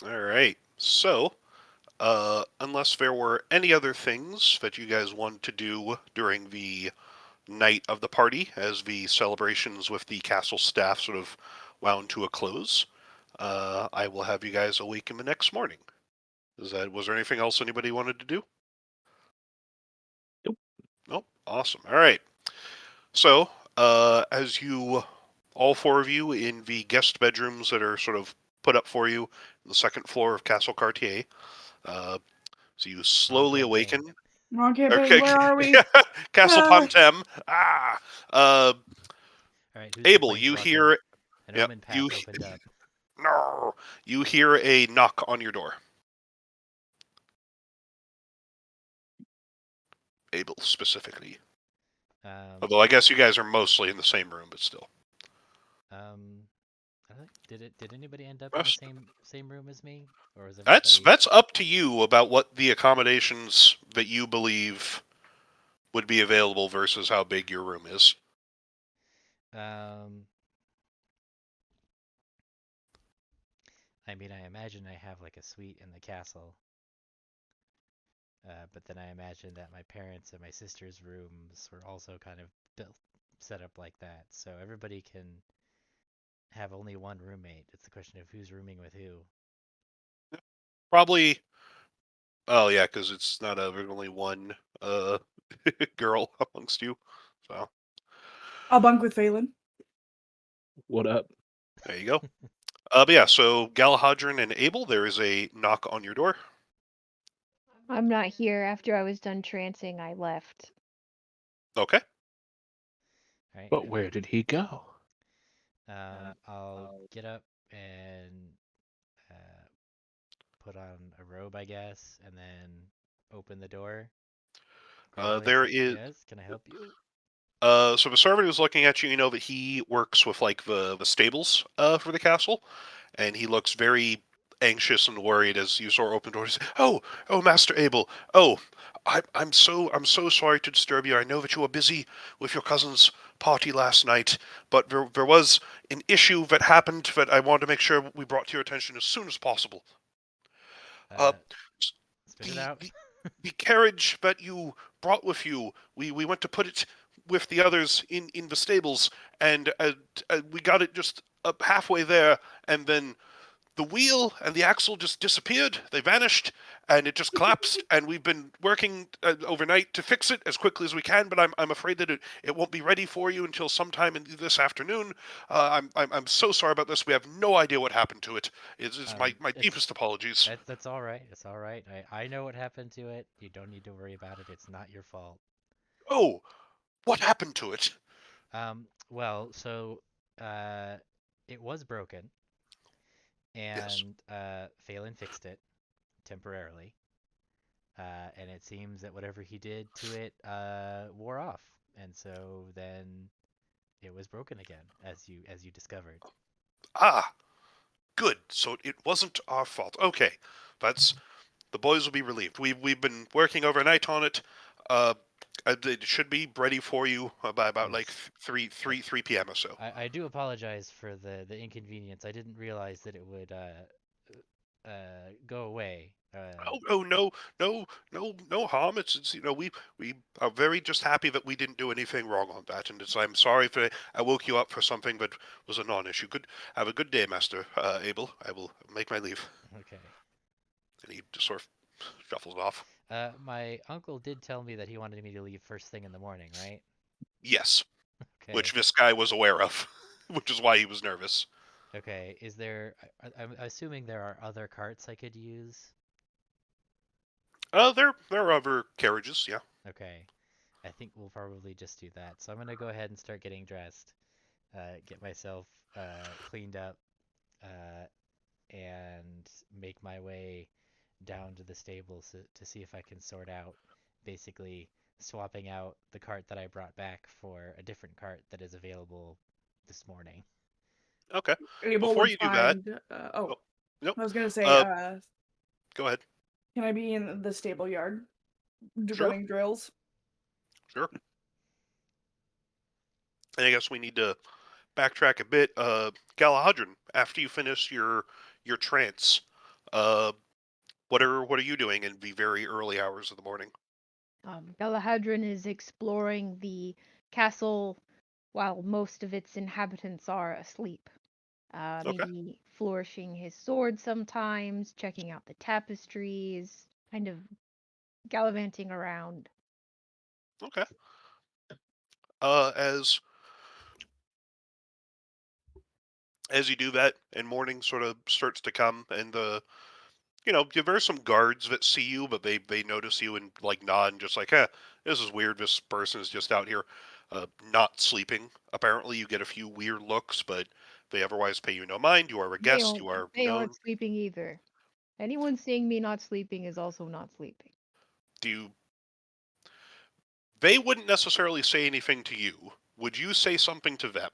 All right. So, unless there were any other things that you guys wanted to do during the night of the party, as the celebrations with the castle staff sort of wound to a close, I will have you guys awaken the next morning. Was there anything else anybody wanted to do? Nope. Nope. Awesome. All right. So, as you, all four of you in the guest bedrooms that are sort of put up for you on the second floor of Castle Cartier, uh, so you Wrong slowly campaign. awaken. Wrong campaign. Okay, Where are we? Castle Ah. Pontem. Ah, uh, All right, who's to Abel, blame you for our fate? hear? An Yep, omen path opened up. no, you hear a knock on your door. Abel specifically. Um, Although I guess you guys are mostly in the same room, but still. um, did anybody end up in the That's same room as me, or was that's everybody? that's up to you about what the accommodations that you believe would be available versus how big your room is. Um, I mean, I imagine I have like a suite in the castle. But then I imagine that my parents and my sister's rooms were also kind of built, set up like that. So everybody can have only one roommate. It's a question of who's rooming with who. Probably. Oh yeah, because it's not there's only one uh girl amongst you. So I'll bunk with Phelan. What up? there you go. But yeah, so Galahadran and Abel, there is a knock on your door. I'm not here. After I was done trancing, I left. Okay. Right? But where did he go? I'll get up and uh, put on a robe, I guess, and then open the door. Gradually, There is yes, can I help you? so the servant who's looking at you, you know that he works with like the stables for the castle, and he looks very anxious and worried as you sort of open doors. Oh, Master Abel. Oh, I'm so sorry to disturb you. I know that you were busy with your cousin's party last night, but there was an issue that happened that I wanted to make sure we brought to your attention as soon as possible. Uh, Uh, Spit it the out. the the carriage that you brought with you, we went to put it with the others in the stables, and we got it just up halfway there, and then the wheel and the axle just disappeared. They vanished, and it just collapsed. And we've been working overnight to fix it as quickly as we can. But I'm afraid that it won't be ready for you until sometime in this afternoon. I'm so sorry about this. We have no idea what happened to it. It's my It's deepest apologies. that's all right. It's all right. I know what happened to it. You don't need to worry about it. It's not your fault. Oh, what happened to it? Well, so uh, it was broken, Yes. and Phelan fixed it temporarily. And it seems that whatever he did to it wore off, and so then it was broken again, as you discovered. Ah, good. So it wasn't our fault. Okay, that's the boys will be relieved. We've been working overnight on it. Uh, it should be ready for you by about like Yes. Uh, 3 p.m. or so. I do apologize for the inconvenience. I didn't realize that it would go away. Oh no, no harm. It's we are very just happy that we didn't do anything wrong on that, and I'm sorry if I woke you up for something that was a non-issue. Good, have a good day, Master Abel. I will make my leave, Okay. and he just sort of shuffles off. My uncle did tell me that he wanted me to leave first thing in the morning, right? Yes, which Okay. this guy was aware of, which is why he was nervous. Okay. Is there? I'm assuming there are other carts I could use. There are other carriages, yeah. Okay. I think we'll probably just do that. So I'm gonna go ahead and start getting dressed, get myself cleaned up, uh, and make my way down to the stables to see if I can sort out basically swapping out the cart that I brought back for a different cart that is available this morning. Okay. Abel Before would you do that, find. oh, nope. I was gonna say. Uh, go ahead. Can I be in the stable yard Sure, running drills? sure. And I guess we need to backtrack a bit. Galahadran, after you finish your trance, Uh, what are you doing in the very early hours of the morning? Galahadran is exploring the castle while most of its inhabitants are asleep. Okay. Maybe flourishing his sword sometimes, checking out the tapestries, kind of gallivanting around. Okay. As you do that, and morning sort of starts to come, and there are some guards that see you, but they notice you and like nod and just like, this is weird. This person is just out here, not sleeping. Apparently, you get a few weird looks, but they otherwise pay you no mind. You are a They guest. aren't You are they known. aren't sleeping either. Anyone seeing me not sleeping is also not sleeping. Do you? They wouldn't necessarily say anything to you. Would you say something to them?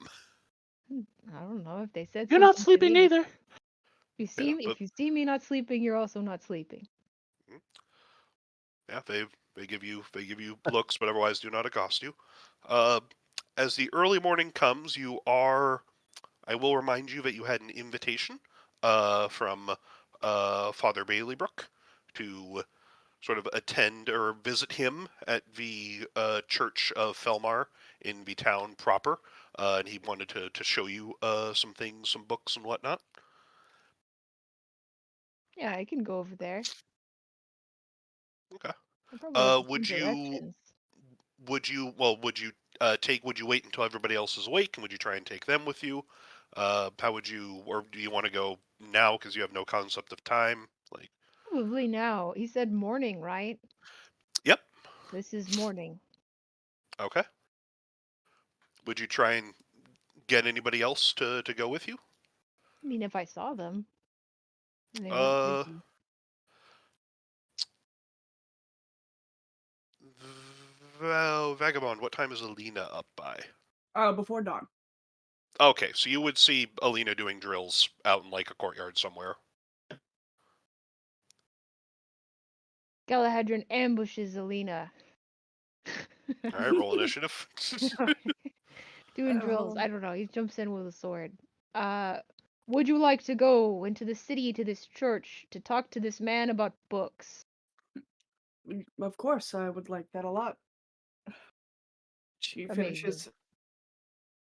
I don't know if they said You're not something to sleeping me. either. Yeah, but If you see me not sleeping, you're also not sleeping. yeah, they give you looks, but otherwise do not accost you. Uh, as the early morning comes, you are. I will remind you that you had an invitation from Father Baileybrook to sort of attend or visit him at the Church of Felmar in the town proper, and he wanted to show you some things, some books and whatnot. Yeah, I can go over there. Okay. I probably have some Would you directions. would you wait until everybody else is awake, and would you try and take them with you? How would you, or do you want to go now because you have no concept of time? Like, Probably now. He said morning, right? yep. This is morning. Okay. Would you try and get anybody else to go with you? I mean, if I saw them, and they weren't Uh, busy. well, Vagabond, what time is Alina up by? Before dawn. Okay, so you would see Alina doing drills out in like a courtyard somewhere. Galahadran ambushes Alina. All right, roll initiative. Doing drills. Um, I don't know. He jumps in with a sword. Uh, would you like to go into the city to this church to talk to this man about books? of course, I would like that a lot. She Amazing. finishes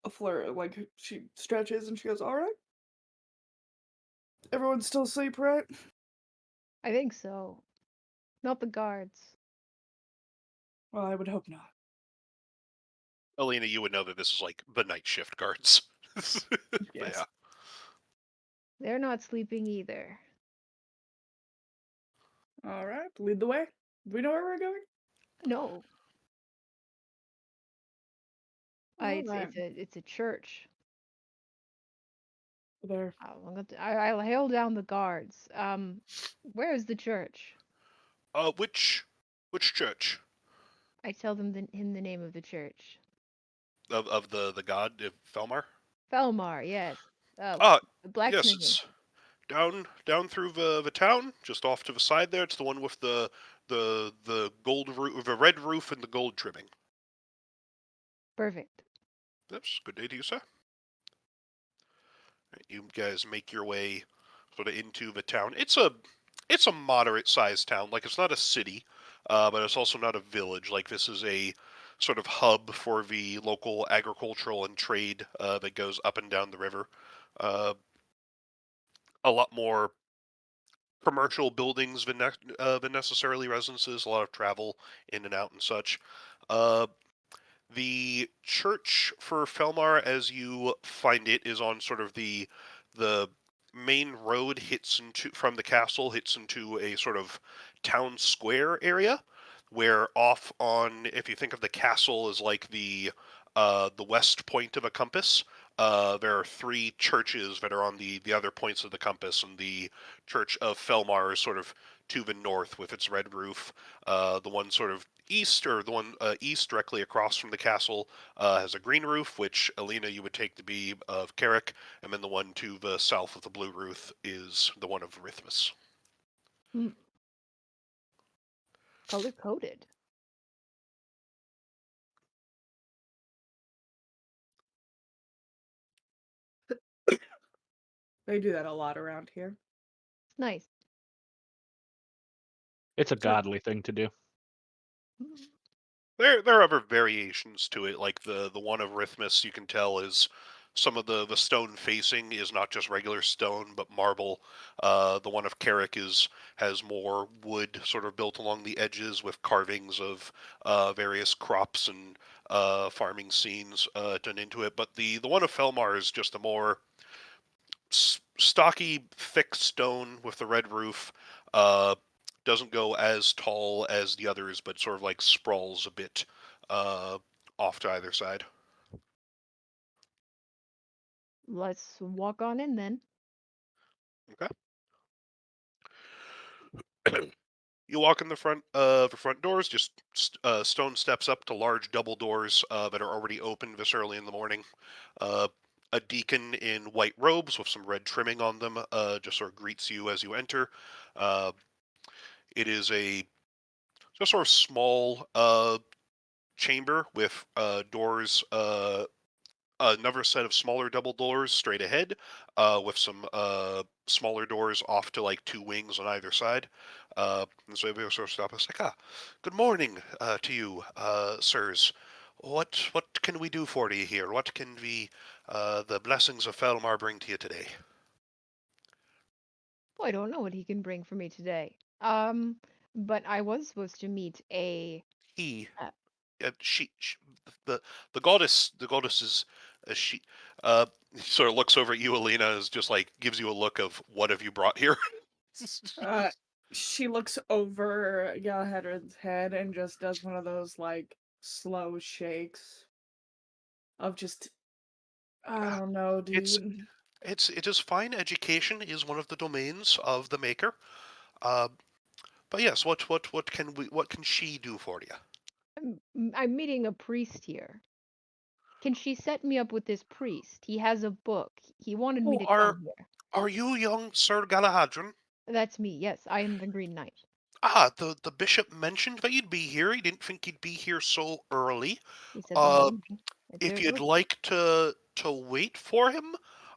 a fleur, like she stretches and she goes, "All right, everyone's still asleep, right?" I think so. Not the guards. Well, I would hope not. Alina, you would know that this is like the night shift guards. But Yes. yeah. They're not sleeping either. All right, lead the way. Do we know where we're going? No. All right. It's a church. There. I'll hail down the guards. Where's the church? Which church I tell them the name of the church. of the god of Felmar? Felmar, yes. Ah, The yes, blacksmithing. it's down through the town, just off to the side there. It's the one with the gold roof, the red roof, and the gold trimming. Perfect. Yes, good day to you, sir. Right, you guys make your way sort of into the town. It's a moderate sized town. Like it's not a city, but it's also not a village. Like this is a sort of hub for the local agricultural and trade that goes up and down the river. Uh, a lot more commercial buildings than necessarily residences. A lot of travel in and out and such. Uh, the church for Felmar, as you find it, is on sort of the main road hits into from the castle hits into a sort of town square area, where off on, if you think of the castle as like the west point of a compass, there are three churches that are on the other points of the compass, and the church of Felmar is sort of to the north with its red roof. The one sort of east, or the one east directly across from the castle, has a green roof, which Alina you would take to be of Carrick, and then the one to the south of the blue roof is the one of Rithmus. Mm, color coded. They do that a lot around here. Nice. It's a So- godly thing to do. There are other variations to it, like the one of Rithmus. You can tell is some of the stone facing is not just regular stone but marble. The one of Carrick has more wood sort of built along the edges with carvings of various crops and farming scenes done into it. But the one of Felmar is just a more stocky, thick stone with the red roof. Doesn't go as tall as the others, but sort of like sprawls a bit off to either side. Let's walk on in then. Okay. You walk in the front doors, just stone steps up to large double doors that are already open this early in the morning. Uh, a deacon in white robes with some red trimming on them just sort of greets you as you enter. Uh, it is a just sort of small chamber with doors, another set of smaller double doors straight ahead, with some smaller doors off to like two wings on either side. And so everybody sort of stop us like, good morning to you, sirs. What can we do for you here? What can the blessings of Felmar bring to you today? Oh, I don't know what he can bring for me today. But I was supposed to meet a. He, Uh, she the the goddess is she. Sort of looks over at you, Alina, is just like gives you a look of what have you brought here. Uh, she looks over Galahadron's head and just does one of those like slow shakes of just I Ah, don't know, it's dude. it is fine. Education is one of the domains of the maker. Uh, but yes, what can she do for you? I'm meeting a priest here. Can she set me up with this priest? He has a book. He wanted me Oh, to come here. are you young Sir Galahadron? That's me. Yes, I am the Green Knight. The bishop mentioned that you'd be here. He didn't think you'd be here so early. He said the Uh, morning. It's if very you'd good. like to wait for him,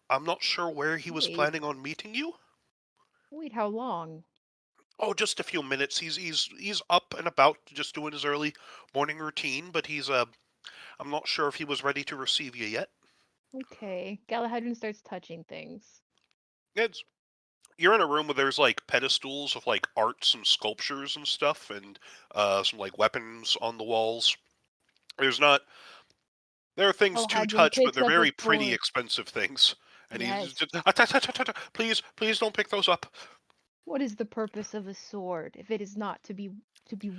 I'm not sure where he was Wait. planning on meeting you. Wait, how long? Oh, just a few minutes. He's up and about, just doing his early morning routine. But I'm not sure if he was ready to receive you yet. Okay. Galahadron starts touching things. It's You're in a room where there's like pedestals of like arts and sculptures and stuff, and some like weapons on the walls. There's not There are things to Galahadron touch, but picks they're up a very pretty sword. expensive things. And he's Yes. just, please don't pick those up. What is the purpose of a sword if it is not to be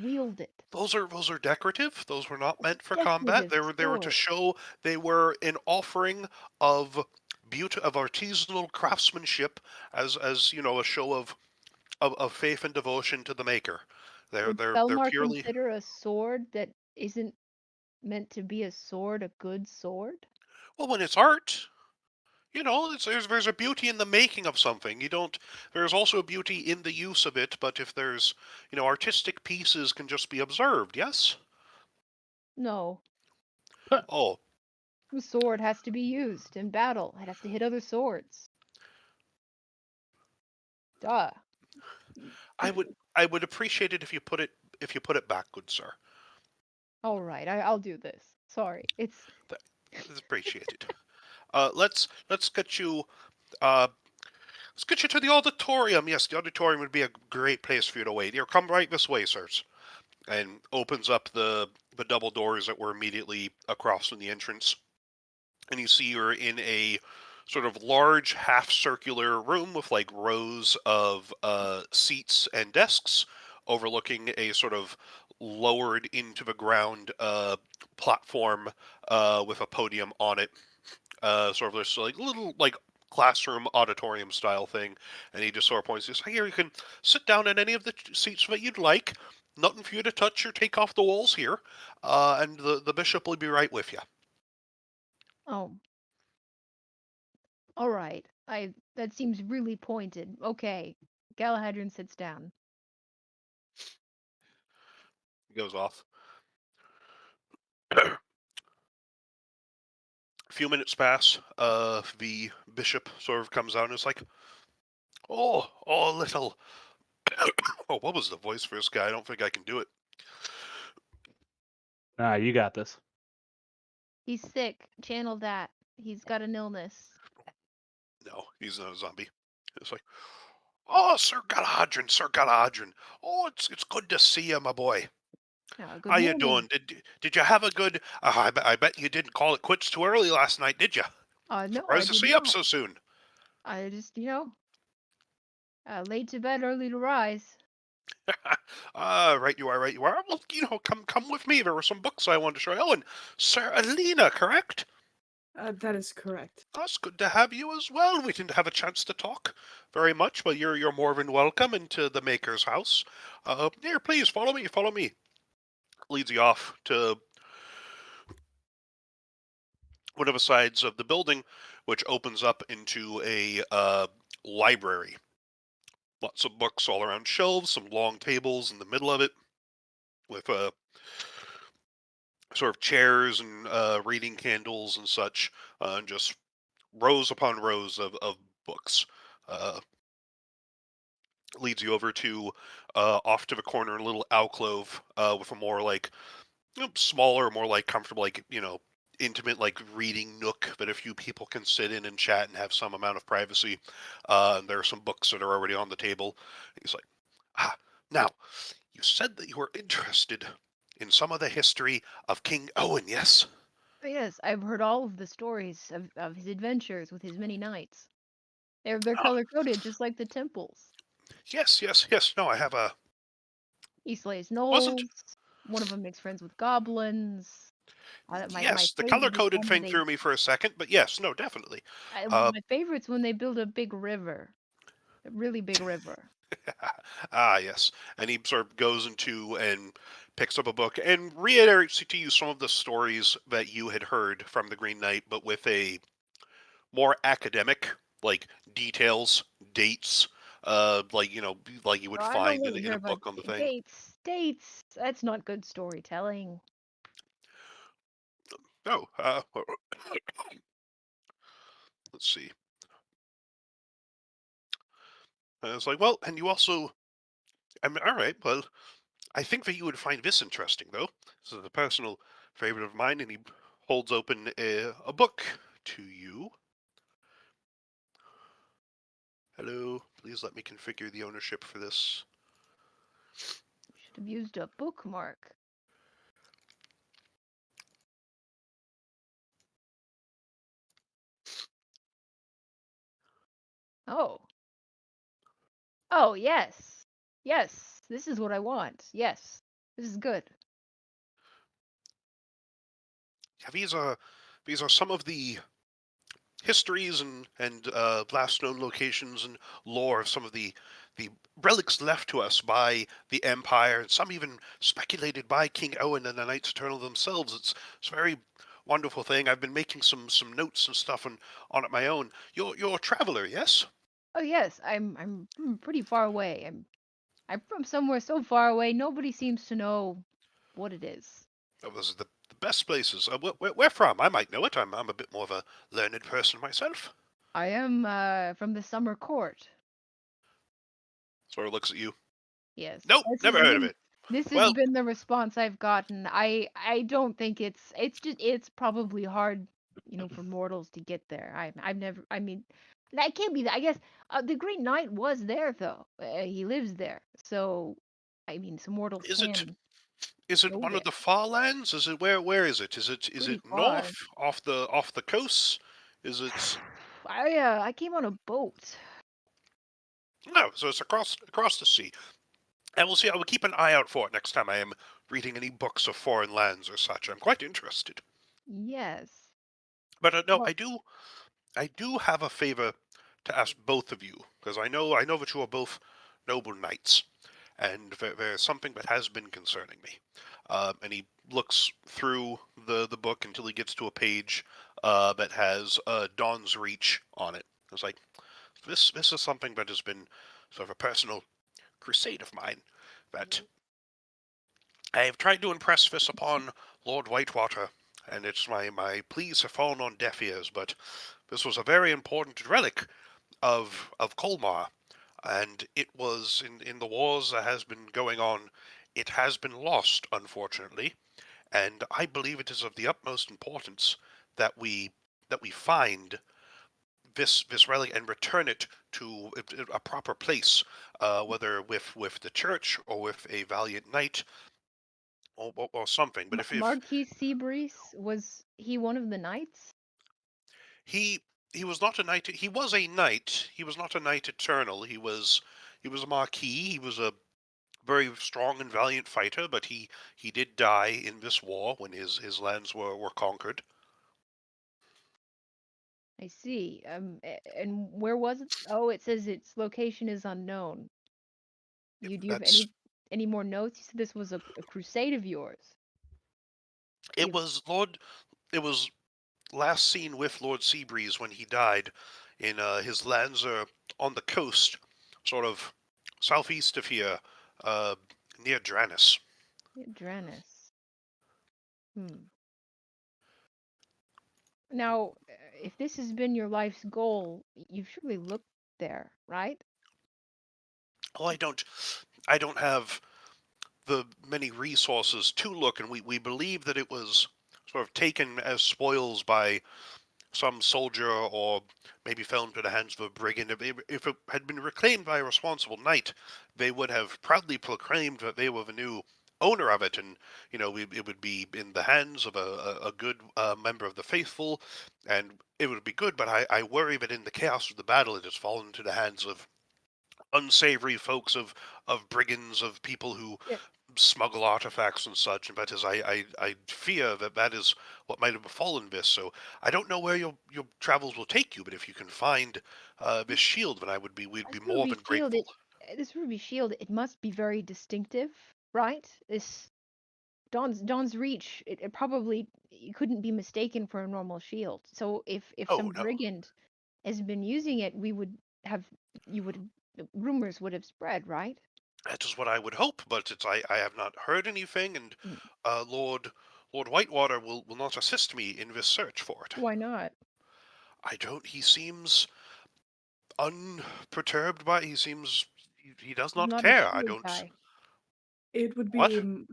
wielded? Those are decorative. Those were not A meant for combat. decorative They were to sword. show they were an offering of beauty of artisanal craftsmanship, as you know, a show of faith and devotion to the maker. They're Would they're they're Felmar purely consider a sword that isn't meant to be a sword a good sword? well, when it's art. There's a beauty in the making of something. You don't. There's also a beauty in the use of it. But if there's, artistic pieces can just be observed. Yes. No. Oh, The sword has to be used in battle. It has to hit other swords. Duh. I would I would appreciate it if you put it back, good sir. All right, I'll do this. Sorry. That is appreciated. Let's get you uh let's get you to the auditorium. Yes, the auditorium would be a great place for you to wait. Here, come right this way, sirs. And opens up the double doors that were immediately across from the entrance. And you see you're in a sort of large half circular room with like rows of seats and desks overlooking a sort of lowered into the ground platform with a podium on it, sort of this like little like classroom auditorium style thing. And he just sort of points this, here you can sit down in any of the seats that you'd like. Nothing for you to touch or take off the walls here, and the bishop will be right with you. Oh, all right. That seems really pointed. Okay. Galahadron sits down. He goes off. A few minutes pass. The bishop sort of comes out and is like, "Oh, little Oh, what was the voice for this guy? I don't think I can do it. Nah, you got this. He's sick. Channel that. He's got an illness. No, he's not a zombie. It's like, oh, Sir Galadrin, Sir Galadrin. Oh, it's good to see you, my boy. Good How you morning. doing? Did you have a good? I bet you didn't call it quits too early last night, did you? No, I Surprised to did see you up not. so soon. I just, late to bed, early to rise. Right you are, right you are. Well, come with me. There were some books I wanted to show you. Oh, and Sir Alina, correct? That is correct. That's good to have you as well. We didn't have a chance to talk very much, but you're more than welcome into the Maker's house. Here, please follow me. Follow me. Leads you off to one of the sides of the building, which opens up into a library. Lots of books all around shelves, some long tables in the middle of it, with sort of chairs and reading candles and such, and just rows upon rows of books. Uh, Leads you over to off to the corner, a little alcove with a more like smaller, more like comfortable, like intimate, like reading nook that a few people can sit in and chat and have some amount of privacy. And there are some books that are already on the table. He's like, now you said that you were interested in some of the history of King Owen, yes? But yes, I've heard all of the stories of his adventures with his many knights. They're Ah, color coded just like the temples. yes, yes, yes. No, I have a He slays wasn't. gnolls. One of them makes friends with goblins. My Yes, the color favorite is coded one where thing threw me for a second, but yes, no, definitely. Uh, my favorite's when they build a big river, a really big river. yes. And he sort of goes into and picks up a book and reiterates to you some of the stories that you had heard from the Green Knight, but with a more academic, like details, dates, like you would Oh, I don't find want to in hear a about book on the thing. dates. That's not good storytelling. Oh, let's see. And it's like, well, and you also, I mean, all right, well, I think that you would find this interesting, though. This is a personal favorite of mine, and he holds open a book to you. Hello, please let me configure the ownership for this. Should have used a bookmark. Oh. Oh, yes. Yes. This is what I want. Yes. This is good. Yeah, these are some of the histories and last known locations and lore of some of the relics left to us by the Empire, and some even speculated by King Owen and the Knights Eternal themselves. It's a very wonderful thing. I've been making some notes and stuff on it my own. You're a traveler, yes? Oh, yes. I'm from pretty far away. I'm from somewhere so far away nobody seems to know what it is. Oh, those are the best places. Where from? I might know it. I'm a bit more of a learned person myself. I am from the Summer Court. Sort of looks at you. Yes. Nope, never heard of it. This has Well, been the response I've gotten. I don't think it's probably hard, for mortals to get there. I've never I mean that can't be I guess the Green Knight was there though. He lives there. So I mean some mortals is it can is it go one there of the far lands? Is it where is it? Is pretty it far. north off the coast? Is it I came on a boat. no? So it's across the sea. And we'll see. I will keep an eye out for it next time I am reading any books of foreign lands or such. I'm quite interested. Yes. But no, Well, I do have a favor to ask both of you because I know that you are both noble knights, and there's something that has been concerning me. And he looks through the book until he gets to a page that has Dawn's Reach on it. It's like this is something that has been sort of a personal crusade of mine that I have tried to impress this upon Lord Whitewater, and it's my pleas have fallen on deaf ears. But this was a very important relic of Colmar, and it was in the wars that has been going on. It has been lost, unfortunately, and I believe it is of the utmost importance that we find this relic and return it to a proper place, whether with the church or with a valiant knight or something. But if Marquis Seabreeze, was he one of the knights? he he was not a knight, he was a knight. He was not a knight eternal. He was a marquis. He was a very strong and valiant fighter, but he did die in this war when his lands were conquered. I see. And where was it? Oh, it says its location is unknown. Do you have That's any more notes? You said this was a crusade of yours. it You was Lord. It was last seen with Lord Seabreeze when he died in his lands are on the coast, sort of southeast of here, uh, near Dranis. Dranus. Hmm. Now, if this has been your life's goal, you've surely looked there, right? Well, I don't have the many resources to look, and we believe that it was sort of taken as spoils by some soldier or maybe fell into the hands of a brigand. If it had been reclaimed by a responsible knight, they would have proudly proclaimed that they were the new owner of it, and it would be in the hands of a good member of the faithful, and it would be good. But I worry that in the chaos of the battle, it has fallen into the hands of unsavory folks, of brigands, of people who Yeah. smuggle artifacts and such, and that is, I fear that is what might have befallen this. So I don't know where your travels will take you, but if you can find this shield, then we'd be This more ruby than shield, grateful. it must be very distinctive, right? This Dawn's Reach, it probably it couldn't be mistaken for a normal shield. So if some Oh no, brigand has been using it, we would have you would rumors would have spread, right? that is what I would hope, but I have not heard anything, and Mm. Lord Whitewater will not assist me in this search for it. Why not? I don't. He seems unperturbed by. He does He's not not a care. I shield don't. guy. It would What? be.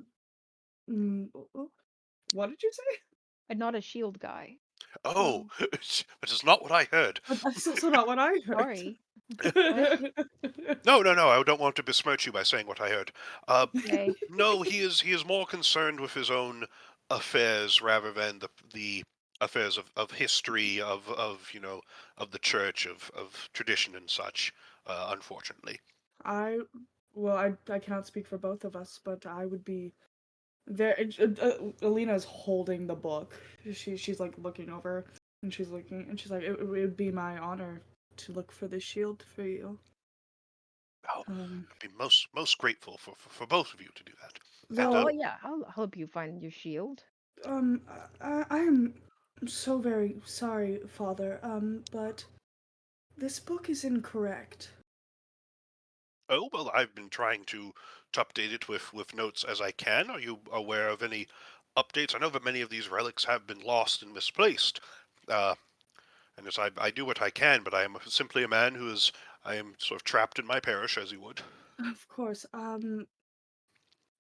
What did you say? And not a shield guy. Oh, that is not what I heard. That's also not what I heard. Sorry. What? No, no, no. I don't want to besmirch you by saying what I heard. Okay. No, he is more concerned with his own affairs rather than the affairs of history of the church of tradition and such. Unfortunately. I, well, I cannot speak for both of us, but I would be very. Alina's holding the book. She's like looking over, and she's looking, and she's like, it would be my honor to look for the shield for you. Oh, Um, I'd be most grateful for both of you to do that. And Oh though, yeah, I'll help you find your shield. um, I am so very sorry, Father. But this book is incorrect. oh well, I've been trying to update it with notes as I can. Are you aware of any updates? I know that many of these relics have been lost and misplaced. Uh, And as I do what I can, but I am simply a man I am sort of trapped in my parish, as you would. Of course.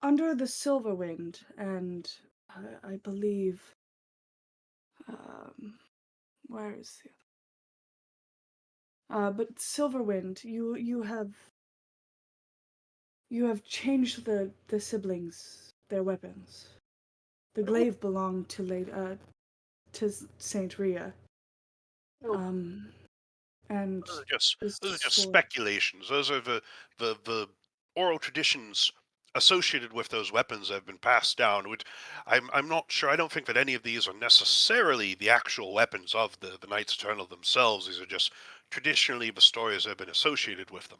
Under the silver wind, and I believe, um, where is the but Silverwind, you have changed the siblings, their weapons. The Oh, glaive belonged to Saint Rhea. oh, Um, and those are just this those are just sword. speculations. Those are the oral traditions associated with those weapons that have been passed down. I'm not sure. I don't think that any of these are necessarily the actual weapons of the Knights Eternal themselves. These are just traditionally the stories that have been associated with them.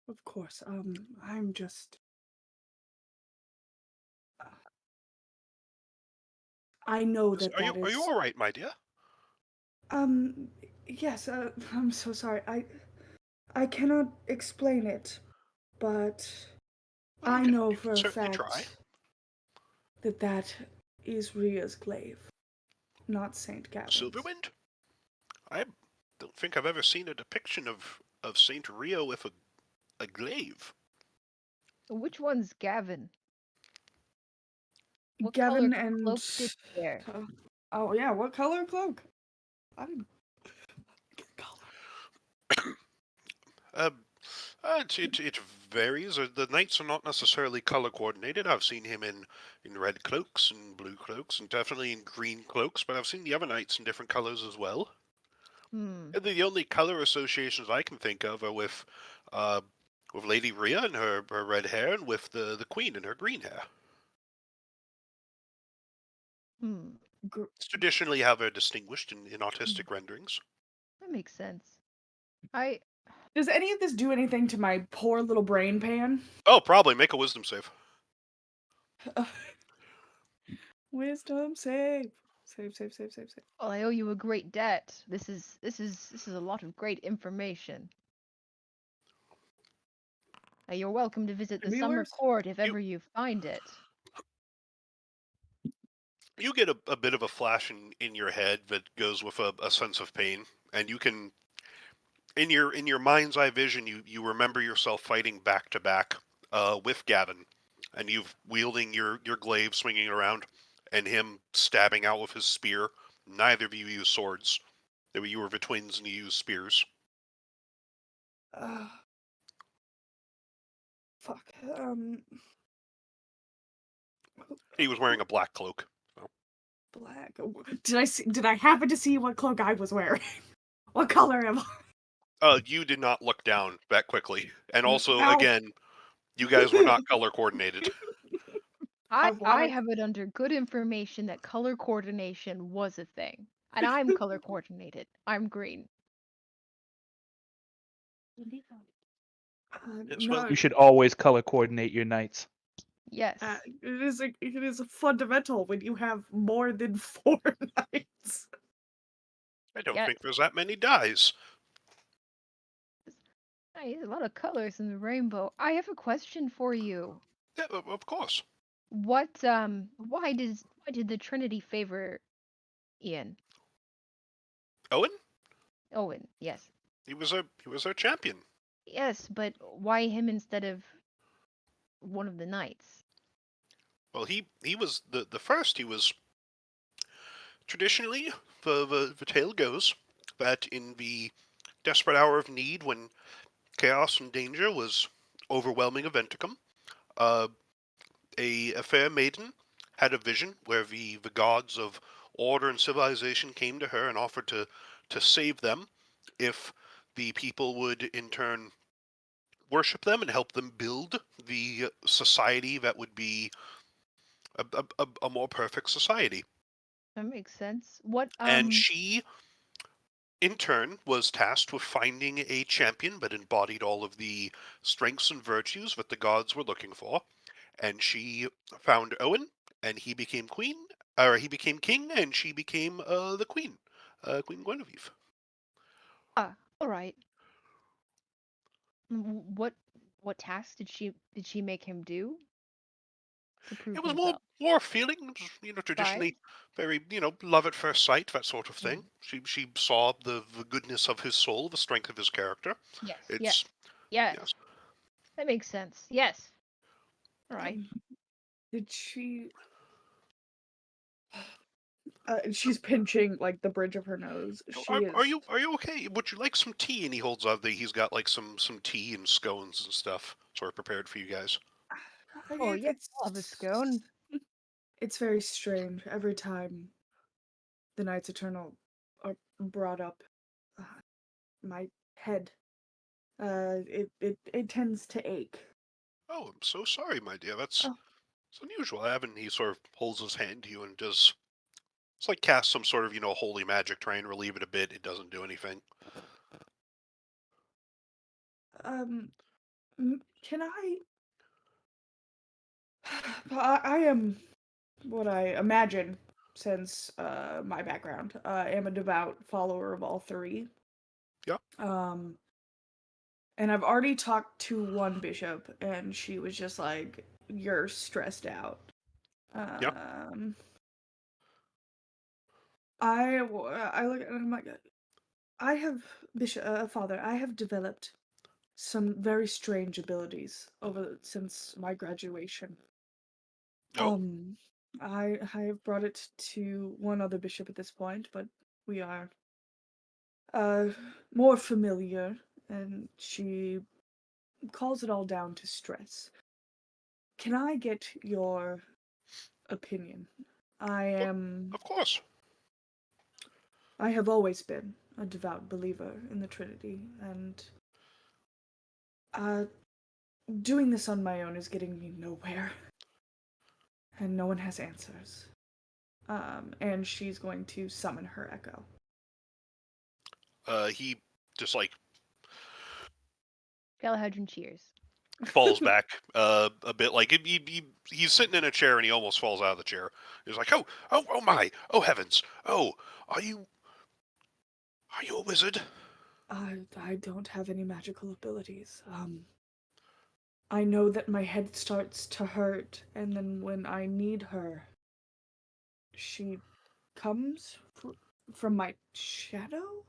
Of course. I'm just. I know that Are you that are you is. all right, my dear? Um. Yes. I'm so sorry. I cannot explain it, but Well, I know you can for a certainly try. fact that that is Rhea's glaive, not Saint Gavin's. Silverwind. don't think I've ever seen a depiction of Saint Rio with a glaive. Which one's Gavin? What Gavin color and. cloak did he wear? Oh yeah, what color cloak? I didn't get color. Uh, it varies. The knights are not necessarily color coordinated. I've seen him in red cloaks and blue cloaks, and definitely in green cloaks. But I've seen the other knights in different colors as well. Hmm. And the only color associations I can think of are uh, with Lady Rhea and her red hair, and with the queen and her green hair. Hmm. It's traditionally how they're distinguished in artistic renderings. That makes sense. I Does any of this do anything to my poor little brain pan? Oh, probably make a wisdom save. Wisdom save. Save. well, I owe you a great debt. This is a lot of great information. You're welcome to visit the Could be summer worse. court if You ever you find it. you get a bit of a flash in your head that goes with a sense of pain, and you can in your mind's eye vision you remember yourself fighting back to back with Gavin, and you've wielding your glaive swinging around, and him stabbing out with his spear. Neither of you use swords. You were the twins and you used spears. Uh, fuck. He was wearing a black cloak. So. Black. Did I happen to see what cloak I was wearing? What color am I? You did not look down that quickly, and also Ow. again, you guys were not color coordinated. I wanted. have it under good information that color coordination was a thing. And I'm color coordinated. I'm green. Yes, well, No, You should always color coordinate your knights. Yes. it is fundamental when you have more than 4 knights. I don't Yes. think there's that many dies. There's a lot of colors in the rainbow. I have a question for you. Yeah, of course. Why did the Trinity favor Ian? Owen, Owen, yes. he was our champion. Yes, but why him instead of one of the knights? Well, he was the first. He was traditionally the tale goes that in the desperate hour of need, when chaos and danger was overwhelming Aventicuum, uh, a fair maiden had a vision where the gods of order and civilization came to her and offered to save them if the people would in turn worship them and help them build the society that would be a more perfect society. That makes sense. What And she, in turn, was tasked with finding a champion that embodied all of the strengths and virtues that the gods were looking for. And she found Owen, and he became queen, or he became king, and she became the queen, Queen Guinevere. all right. What task did she make him do to prove It was more himself? feeling, Right? traditionally very, love at first sight, that sort of Mm. thing. She saw the goodness of his soul, the strength of his character. Yes, It's yes, yes. yes. That makes sense. Yes. All right. Did she? She's pinching like the bridge of her nose. She Are is. you okay? Would you like some tea? And he holds out he's got like some tea and scones and stuff sort of prepared for you guys. Oh It, yes, I'll have a scone. it's very strange every time the Knights Eternal are brought up. Uh, my head, it tends to ache. Oh, I'm so sorry, my dear. That's Oh, it's unusual. I haven't. He sort of holds his hand to you and does. It's like cast some sort of holy magic, try and relieve it a bit. It doesn't do anything. um, can I? I am what I imagine, since my background. I am a devout follower of all three. Yeah, Um, and I've already talked to one bishop, and she was just like, "You're stressed out." yeah. Um, I look at it and I'm like, I have, Bishop, Father, I have developed some very strange abilities since my graduation. Oh, I have brought it to one other bishop at this point, but we are uh more familiar, and she calls it all down to stress. Can I get your opinion? I am of course. I have always been a devout believer in the Trinity, and uh doing this on my own is getting me nowhere, and no one has answers. And she's going to summon her echo. He just like Galahadrian cheers. falls back a bit. Like he's sitting in a chair and he almost falls out of the chair. He's like, oh my, oh heavens, oh, are you a wizard? I don't have any magical abilities. I know that my head starts to hurt, and then when I need her, she comes from my shadow.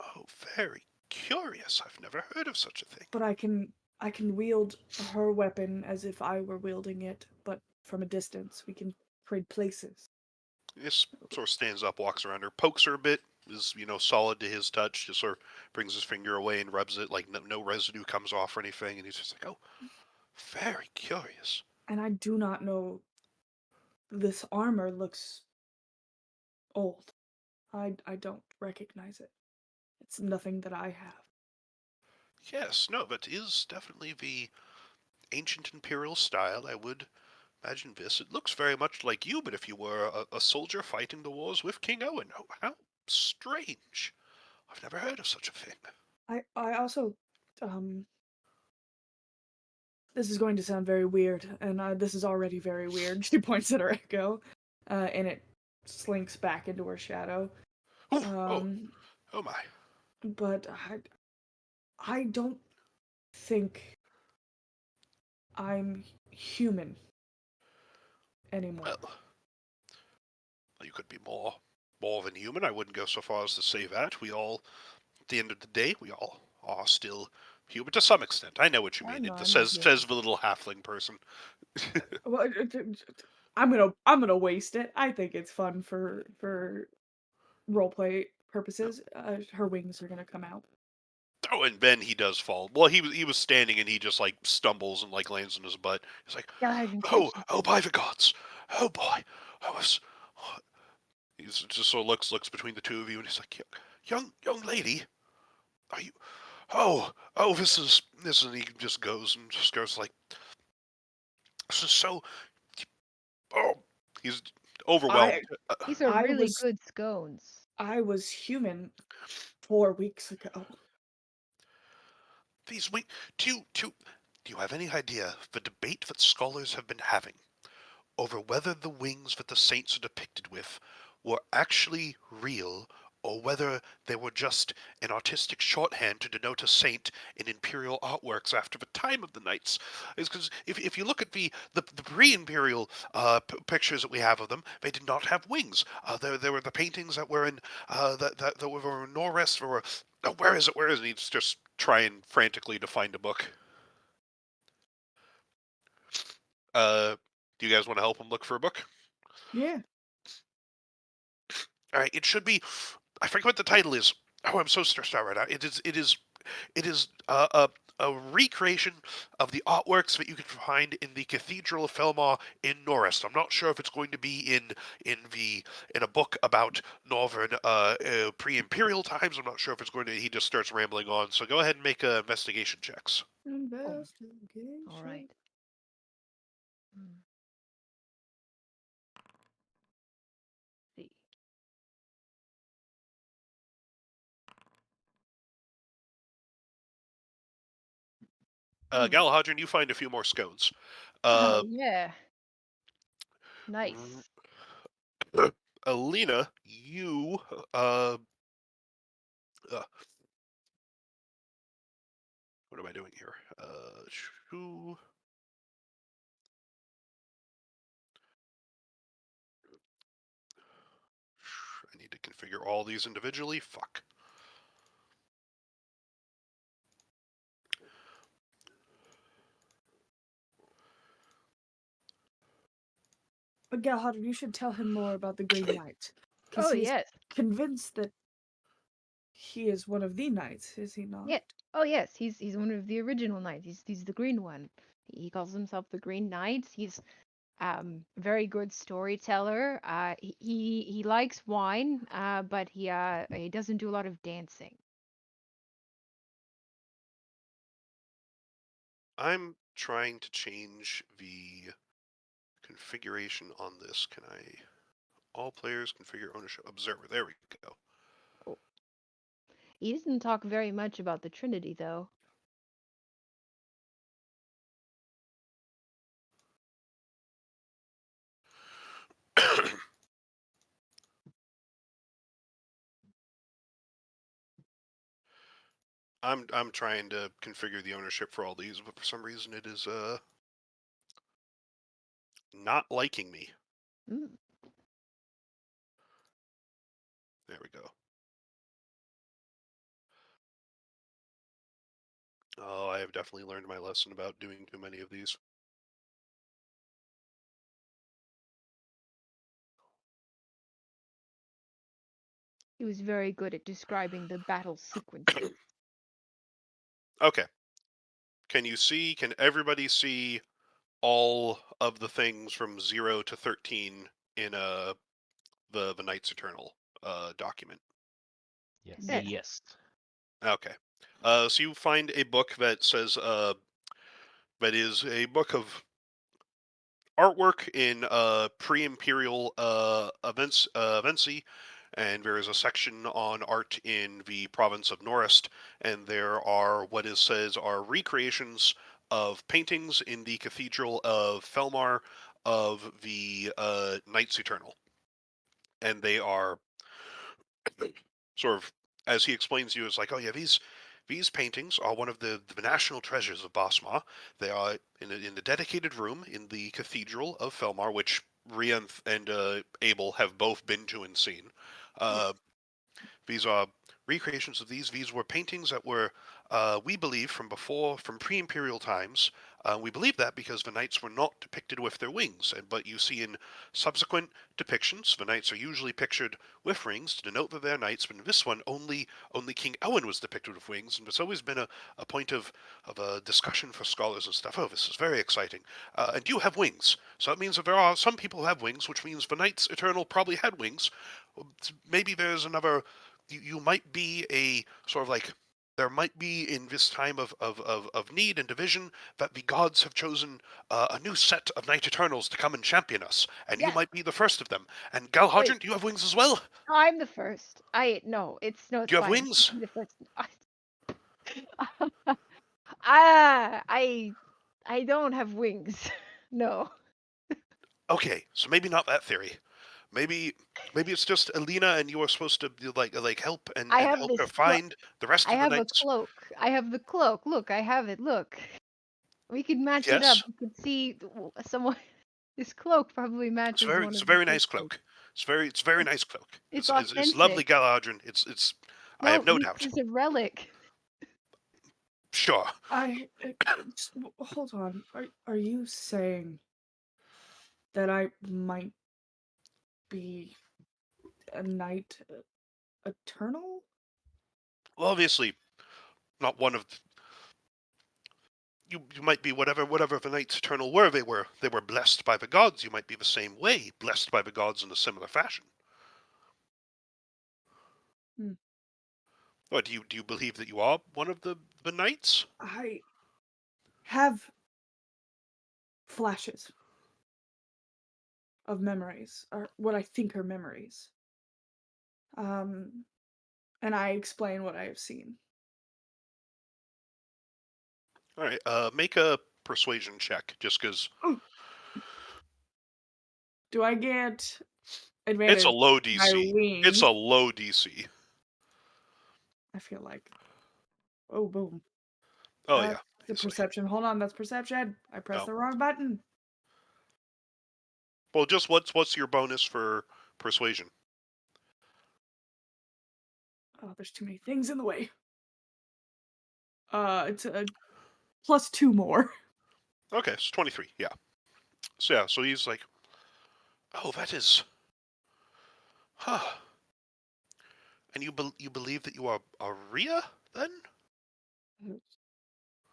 Oh, very curious. I've never heard of such a thing. But I can wield her weapon as if I were wielding it, but from a distance. We can trade places. He just sort of stands up, walks around her, pokes her a bit. Is solid to his touch. Just sort of brings his finger away and rubs it. Like no residue comes off or anything. And he's just like, oh, very curious. And I do not know. This armor looks old. I don't recognize it. It's nothing that I have. Yes, no, but is definitely the ancient imperial style. I would imagine this. It looks very much like you, but if you were a soldier fighting the wars with King Owen. Oh, how strange. I've never heard of such a thing. I also this is going to sound very weird, and this is already very weird. She points at her echo, and it slinks back into her shadow. Ooh, Um, oh my. but I don't think I'm human anymore. Well, you could be more than human. I wouldn't go so far as to say that. We all, at the end of the day, we all are still human to some extent. I know what you I mean. know, It I'm not says human. the little halfling person. Well, I'm gonna waste it. I think it's fun for roleplay purposes. Her wings are gonna come out. Oh, and then he does fall. Well, he was standing and he just like stumbles and like lands on his butt. He's like, Galahadrian catch oh, him. oh, by the gods, oh boy, I was. He's just sort of looks between the two of you and he's like, young lady, are you? Oh, this is. And he just goes like, this is so. Oh, he's overwhelmed. I These are I really was good scones. I was human 4 weeks ago. These wait. Do you have any idea the debate that scholars have been having over whether the wings that the saints are depicted with were actually real or whether they were just an artistic shorthand to denote a saint in imperial artworks after the time of the knights? Is because if you look at the pre-imperial pictures that we have of them, they did not have wings. There were the paintings that were in that were in Norwest. There were where is it? Where is it? He's just trying frantically to find a book. Do you guys want to help him look for a book? Yeah. All right, it should be. I forget what the title is. Oh, I'm so stressed out right now. It is a recreation of the artworks that you can find in the Cathedral of Felmar in Norest. I'm not sure if it's going to be in a book about northern pre-imperial times. I'm not sure if it's going to. He just starts rambling on. So go ahead and make investigation checks. Investigation. All right. Hmm. See. Hmm. Galahadrian, you find a few more scones. Oh Uh, yeah. Nice. Alina, you uh, uh, what am I doing here? Shoo- I need to configure all these individually. Fuck. Galahad, you should tell him more about the Green Knight. Because Oh he's yes, convinced that he is one of the knights, is he not? yeah. Oh yes, he's one of the original knights. He's the green one. He calls himself the Green Knight. He's very good storyteller. He likes wine, but he doesn't do a lot of dancing. I'm trying to change the configuration on this. Can I? All players configure ownership observer. There we go. Oh. He doesn't talk very much about the Trinity though. I'm trying to configure the ownership for all these, but for some reason it is not liking me. Mm. There we go. Oh, I have definitely learned my lesson about doing too many of these. He was very good at describing the battle sequences. Okay. Can everybody see all of the things from 0 to 13 in the Knights Eternal document? Yes. Yeah. Yes. Okay. So you find a book that says that is a book of artwork in pre-imperial Avency, and there is a section on art in the province of Norest, and there are what it says are recreations of paintings in the Cathedral of Felmar of the Knights Eternal, and they are sort of, as he explains to you, it's like, oh yeah, these paintings are one of the national treasures of Bosma. They are in the dedicated room in the Cathedral of Felmar, which Rianth and Abel have both been to and seen. Uh, these are recreations of these. These were paintings that were, we believe, from pre-imperial times. We believe that because the knights were not depicted with their wings, but you see in subsequent depictions, the knights are usually pictured with rings to denote that they're knights. But in this one, only King Owen was depicted with wings, and it's always been a point of a discussion for scholars and stuff. Oh, this is very exciting. And you have wings, so it means that there are some people who have wings, which means the Knights Eternal probably had wings. Maybe there's another. You might be a sort of like, there might be in this time of need and division that the gods have chosen a new set of Knight Eternals to come and champion us, and you Yeah. might be the first of them. And Galhadran, do you have wings as well? I'm the first. No, it's Do you have fine. wings? I'm the first. I don't have wings. No. Okay, so maybe not that theory. Maybe it's just Alina, and you are supposed to like help and I have help her this find the rest I of the have a knights. cloak. I have the cloak. Look, I have it. Look. We could match it up. Yes, You could see someone. This cloak probably matches one it's of a the very nice pictures. cloak. It's very It's nice cloak. it's It's lovely, authentic. Galahadran. It's I No, have no this doubt. is a relic. Sure. Hold on. Are you saying that I might be a knight eternal? Well, obviously, not one of you. You might be whatever the knights eternal were. They were blessed by the gods. You might be the same way, blessed by the gods in a similar fashion. Hmm. Or do you believe that you are one of the knights? I have flashes of memories, or what I think are memories. And I explain what I have seen. All right. Make a persuasion check, just because Do I get it's a advantage low by DC. It's wings? a low DC. I feel like. Oh, boom. Oh Uh, yeah, the easily. perception. Hold on, that's perception. I pressed Oh. the wrong button. Well, just what's your bonus for persuasion? Oh, there's too many things in the way. It's a +2 more. Okay, it's 23. Yeah. So he's like, Oh, that is. Huh. And you believe that you are Ria, then?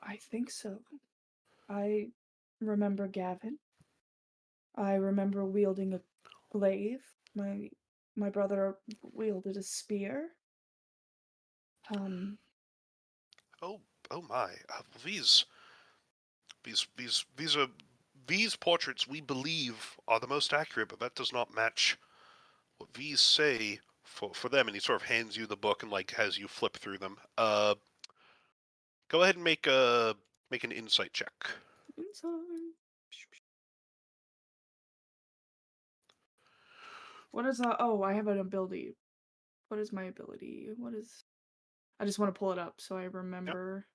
I think so. I remember Gavin. I remember wielding a glaive. My brother wielded a spear. Um, Oh, oh my. These are these portraits we believe are the most accurate, but that does not match what these say for them. And he sort of hands you the book and like has you flip through them. Go ahead and make an insight check. inside. What is oh, I have an ability. What is my ability? What is I just want to pull it up so I remember.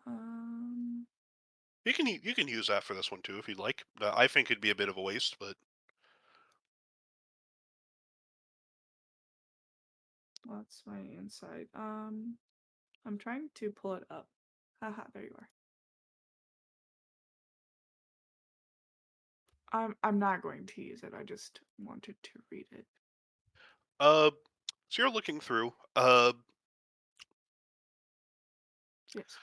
Um You can use that for this one too if you'd like. I think it'd be a bit of a waste, but what's my insight? I'm trying to pull it up. Haha, there you are. I'm not going to use it. I just wanted to read it. so you're looking through. Yes.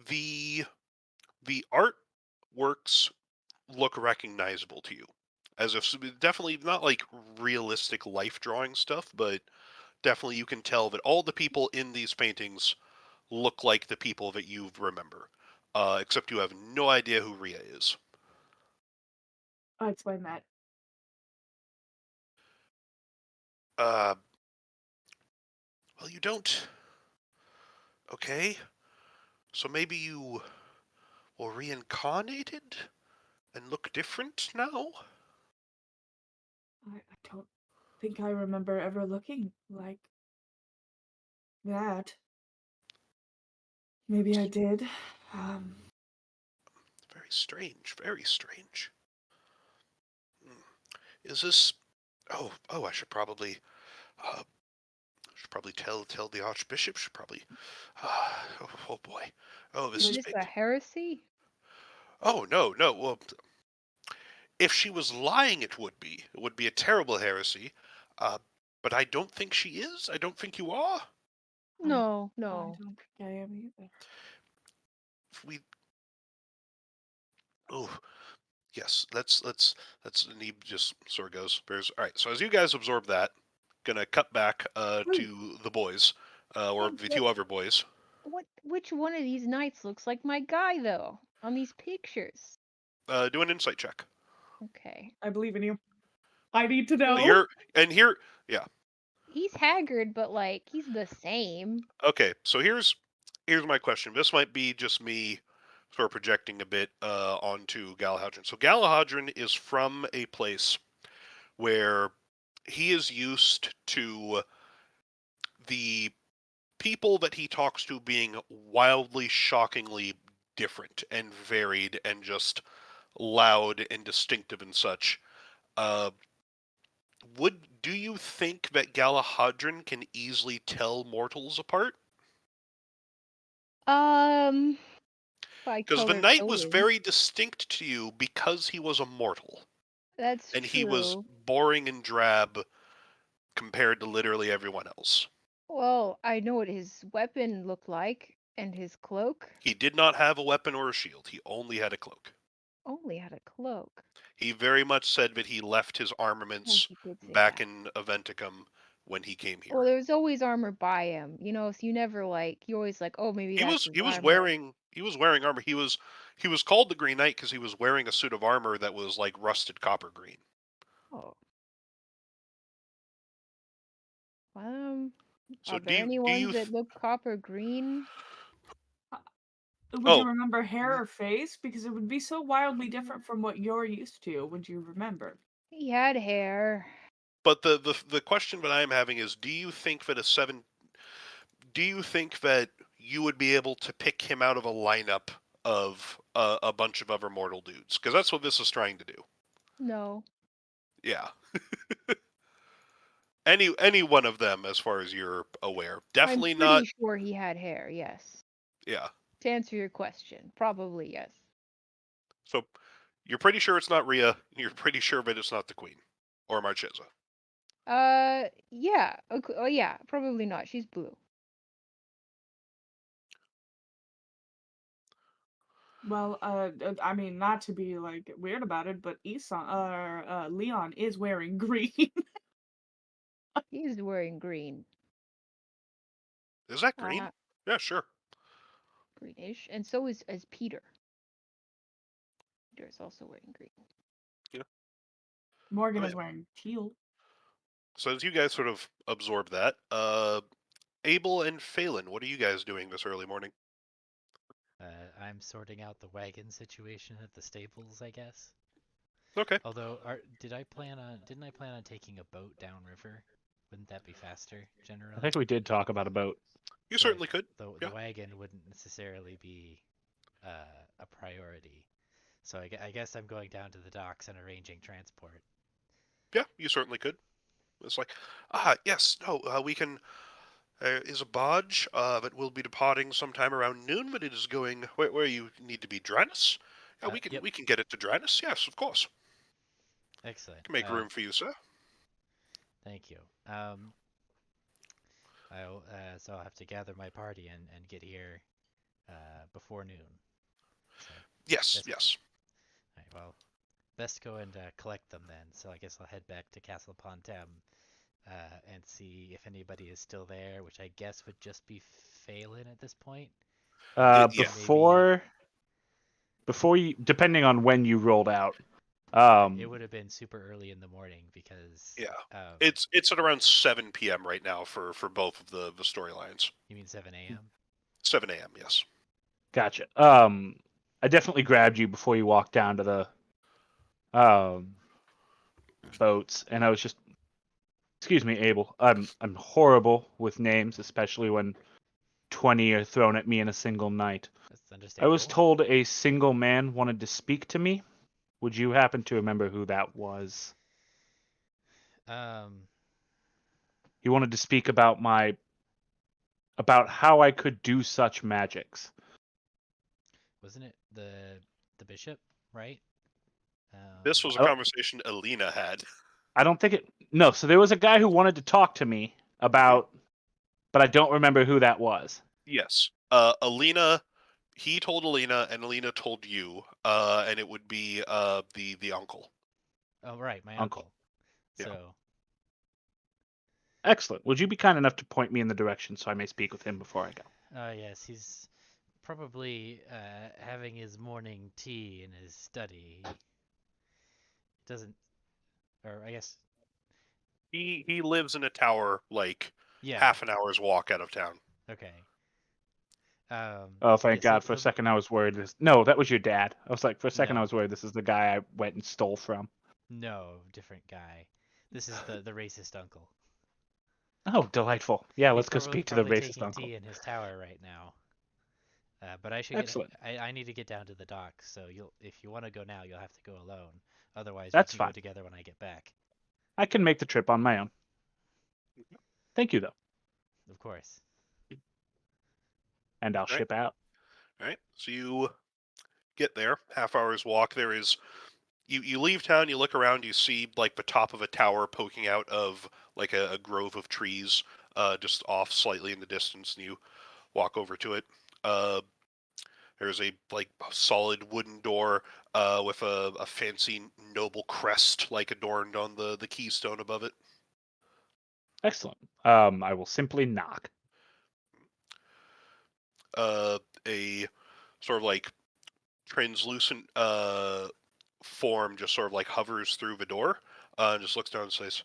The the artworks look recognizable to you, as if definitely not like realistic life drawing stuff, but definitely you can tell that all the people in these paintings look like the people that you remember, except you have no idea who Ria is. I'll explain that. Uh, well, you don't. Okay, so maybe you were reincarnated and look different now. I don't think I remember ever looking like that. Maybe I did. Um, Very strange. Very strange. Hmm. Is this? Oh, I uh, should probably tell the archbishop. Should probably. Oh boy. Oh, this Is is this big. a heresy? Oh no, no. Well, if she was lying, it would be. It would be a terrible heresy. Uh, but I don't think she is. I don't think you are. No, I no. don't think I am either. If we. Oh, yes. Let's. And he just sort of goes. There's. All right. So as you guys absorb that, gonna cut back Wait, to the boys, or Hey, the but two other boys. which one of these knights looks like my guy though? On these pictures. Do an insight check. Okay. I believe in you. I need to Wait, know. You're and here. Yeah. he's haggard, but like he's the same. Okay. So here's my question. This might be just me sort of projecting a bit onto Galahadron. So Galahadron is from a place where he is used to the people that he talks to being wildly, shockingly different and varied and just loud and distinctive and such. Uh, do you think that Galahadron can easily tell mortals apart? By Because the color knight was coding. very distinct to you because he was a mortal, That's and he was true. boring and drab compared to literally everyone else. Well, I know what his weapon looked like and his cloak. He did not have a weapon or a shield. He only had a cloak. Only had a cloak. He very much said that he left his Oh, armaments he did say back that. in Aventicum when he came Well, here. there's always armor by him, so you never like you always like, oh, maybe He that's was his he was armor. wearing armor. He was called the Green Knight because he was wearing a suit of armor that was like rusted copper green. Oh, So are there any do ones you that look copper green? Would you oh remember hair or face? Because it would be so wildly different from what you're used to. Would you remember? He had hair. but the question that I am having is do you think that you would be able to pick him out of a lineup of a bunch of other mortal dudes? Because that's what this is trying to do. No, Yeah. Any one of them, as far as you're aware. I'm Definitely pretty not. sure he had hair. Yes. Yeah. To answer your question, probably yes. So You're pretty sure it's not Rhea. You're pretty sure that it's not the Queen or Marchesa. Yeah. Okay, oh, yeah. Probably not. She's blue. Well, I mean, not to be like weird about it, but Leon is wearing green. He's wearing green. Is that green? Yeah, sure. Greenish, and so is Peter. Peter is also wearing green. Yeah. Morgan I is mean, wearing teal. so as you guys sort of absorb that, Abel and Phelan, what are you guys doing this early morning? I'm sorting out the wagon situation at the stables, I guess. Okay. Although, didn't I plan on taking a boat downriver? Wouldn't that be faster, I generally? think we did talk about a boat. You So certainly could. the Yeah. wagon wouldn't necessarily be a priority. So I guess I'm going down to the docks and arranging transport. Yeah, you certainly could. It's like, yes, no, we can. Is a barge that will be departing sometime around noon, but it is going where you need to be, Dranus. Yeah, Yep, we can get it to Dranus. Yes, of course. excellent. Can make room for you, sir. Thank you. So I'll have to gather my party and get here before noon. So Yes, best, yes. all right, well, best go and collect them then. So I guess I'll head back to Castle Pontem and see if anybody is still there, which I guess would just be Phelan at this point. Yeah. Before you, depending on when you rolled out. It would have been super early in the morning because Yeah. It's at around 7 p.m. right now for both of the storylines. You mean 7 a.m.? 7 a.m. Yes. Gotcha. I definitely grabbed you before you walked down to the boats, and I was just, excuse me, Abel. I'm horrible with names, especially when 20 are thrown at me in a single night. That's I understandable. was told a single man wanted to speak to me. Would you happen to remember who that was? He wanted to speak about how I could do such magics. Wasn't it the bishop, right? This was a I don't, conversation Alina had. I don't think it. No, so there was a guy who wanted to talk to me about, but I don't remember who that was. Yes. Alina, he told Alina, and Alina told you, and it would be the uncle. Oh, right, my Uncle. uncle. Yeah. So, Excellent. Would you be kind enough to point me in the direction so I may speak with him before I go? yes, he's probably having his morning tea in his study. He doesn't, or I guess, He lives in a tower like yeah. half an hour's walk out of town. Okay. Oh, thank yes, God. For a second, I was worried. No, that was your dad. I was like, for a second, I No. was worried this is the guy I went and stole from. No, different guy. This is the racist uncle. Oh, delightful. Yeah, He's let's go speak to the probably racist taking uncle. tea in his tower right now. But I should Excellent. I need to get down to the dock. So if you want to go now, you'll have to go alone. Otherwise, That's we can go fine. together when I get back. I can make the trip on my own. Thank you, though. Of course. And I'll All right. ship out. All right. So you get there, half hour's walk. There is you leave town, you look around, you see like the top of a tower poking out of like a grove of trees, just off slightly in the distance, and you walk over to it. There's a like solid wooden door with a fancy noble crest like adorned on the keystone above it. Excellent. I will simply knock. A sort of like translucent form just sort of like hovers through the door, and just looks down and says,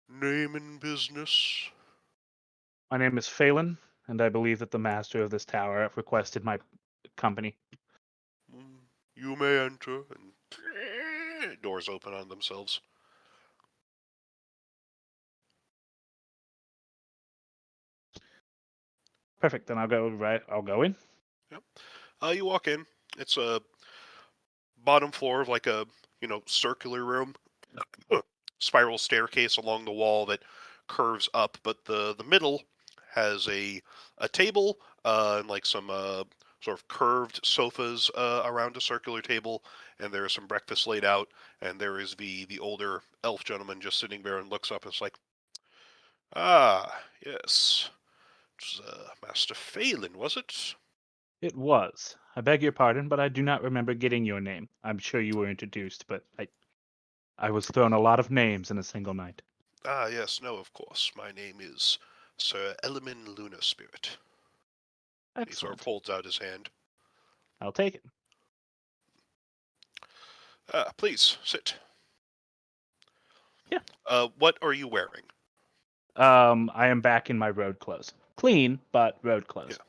"Name and business." My name is Phelan, and I believe that the master of this tower requested my company. You may enter, and doors open on themselves. Perfect. Then I'll go in. Yep. You walk in. It's a bottom floor of like a circular room. Spiral staircase along the wall that curves up, but the middle has a table and like some sort of curved sofas around a circular table, and there is some breakfast laid out, and there is the older elf gentleman just sitting there and looks up and is like, "Ah, yes, it was Master Phelan, was it?" It was. I beg your pardon, but I do not remember getting your name. I'm sure you were introduced, but I was thrown a lot of names in a single night. Ah, yes, no, of course. My name is Sir Elliman Luna Spirit. He sort of Excellent. holds out his hand. I'll take it. Please, sit. Yeah. What are you wearing? I am back in my road clothes. Clean, but road clothes. Yeah.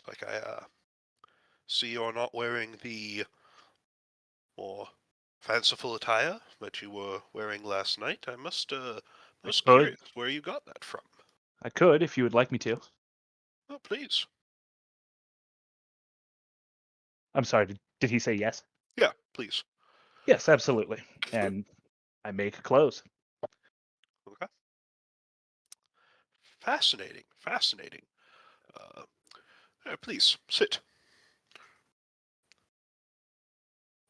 Like, I see you're not wearing the more fanciful attire that you were wearing last night. I must, I most could. curious where you got that from. I could if you would like me to. Oh, please. I'm sorry, did he say yes? Yeah, please. Yes, absolutely. And I make clothes. Okay. Fascinating, fascinating. Please, sit.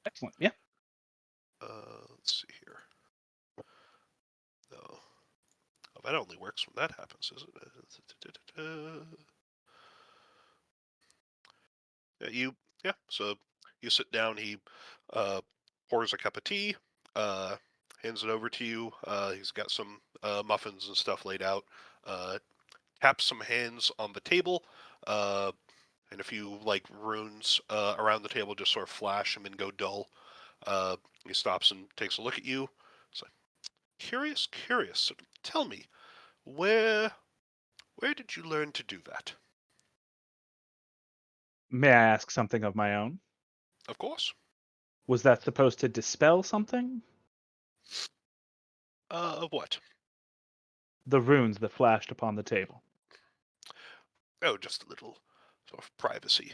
Excellent. Yeah. Let's see here. No. Oh, that only works when that happens, isn't it? Yeah. So you sit down. He pours a cup of tea, uh, hands it over to you. He's got some muffins and stuff laid out. Taps some hands on the table, and a few like runes around the table just sort of flash and then go dull. He stops and takes a look at you. It's like, curious, curious. So tell me, where where did you learn to do that? May I ask something of my own? Of course. Was that supposed to dispel something? Of what? The runes that flashed upon the table. Oh, just a little sort of privacy.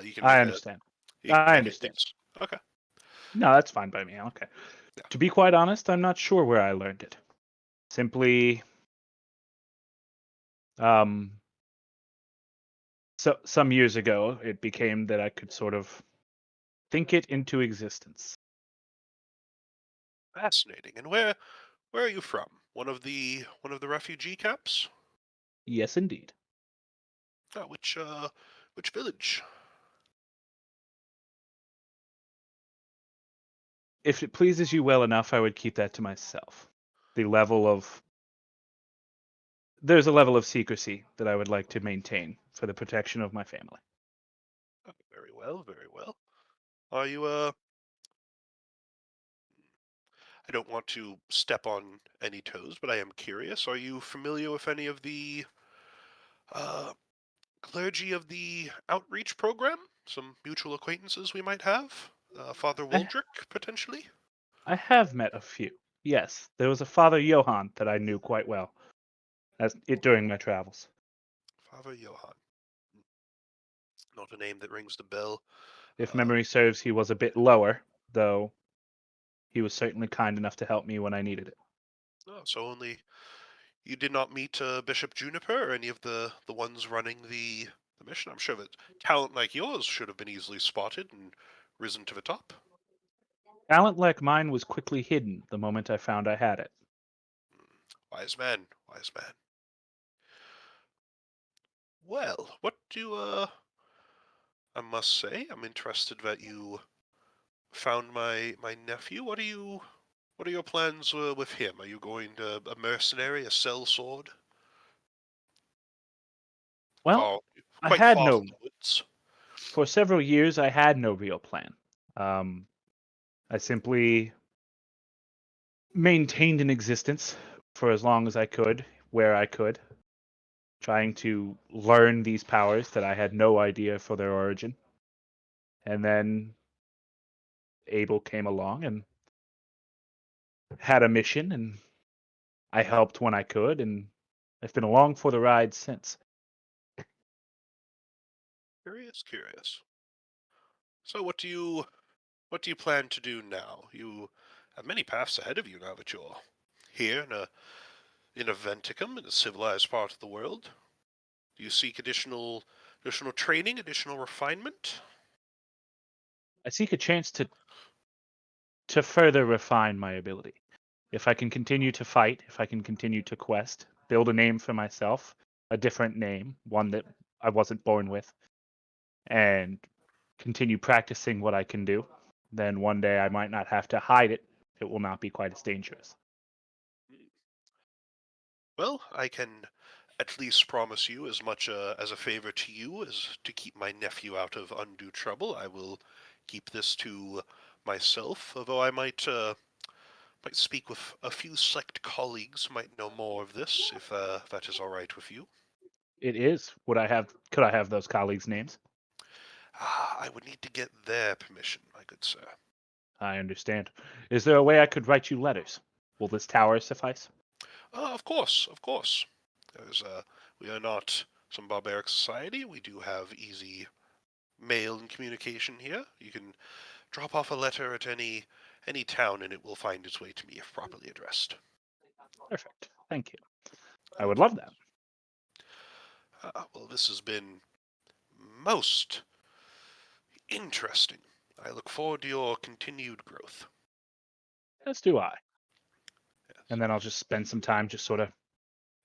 You can I make understand. you can I make it. understand. It's okay. No, that's fine by me. Okay. Yeah. To be quite honest, I'm not sure where I learned it. Simply, um, so some years ago, it became that I could sort of think it into existence. Fascinating. And where are you from? One of the refugee camps? Yes, indeed. Which village? If it pleases you well enough, I would keep that to myself. The level of There's a level of secrecy that I would like to maintain for the protection of my family. Oh, very well, very well. Are you I don't want to step on any toes, but I am curious. Are you familiar with any of the uh clergy of the outreach program? Some mutual acquaintances we might have? Father I, Waldrick, potentially? I have met a few. Yes, there was a Father Johann that I knew quite well during my travels. Father Johann. Not a name that rings the bell. If Uh, memory serves, he was a bit lower, though he was certainly kind enough to help me when I needed it. oh, so only you did not meet Bishop Juniper or any of the ones running the mission? I'm sure that talent like yours should have been easily spotted and risen to the top. Talent like mine was quickly hidden the moment I found I had it. Wise man, wise man. Well, what do I must say, I'm interested that you found my nephew. What are your plans with him? Are you going to a mercenary, a sellsword? Well, Far, I quite had far no, from the woods. for several years, I had no real plan. I simply maintained an existence for as long as I could, where I could, trying to learn these powers that I had no idea for their origin. And then Abel came along and had a mission, and I helped when I could, and I've been along for the ride since. Curious, curious. So what do you plan to do now? You have many paths ahead of you now that you're here in Aventicum, in a civilized part of the world. Do you seek additional Additional training, additional refinement. I seek a chance to further refine my ability. If I can continue to fight, if I can continue to quest, build a name for myself, a different name, one that I wasn't born with, and continue practicing what I can do, then one day I might not have to hide it. It will not be quite as dangerous. Well, I can at least promise you as much as a favor to you as to keep my nephew out of undue trouble. I will keep this to myself, although I might speak with a few select colleagues who might know more of this, if that is all right with you. It is. Could I have those colleagues' names? I would need to get their permission, my good sir. I understand. Is there a way I could write you letters? Will this tower suffice? Of course, of course. There's, we are not some barbaric society. We do have easy mail and communication here. You can drop off a letter at any town, and it will find its way to me if properly addressed. Perfect. Thank you. I would love that. Well, this has been most interesting. I look forward to your continued growth. As do I. Yes. And then I'll just spend some time just sort of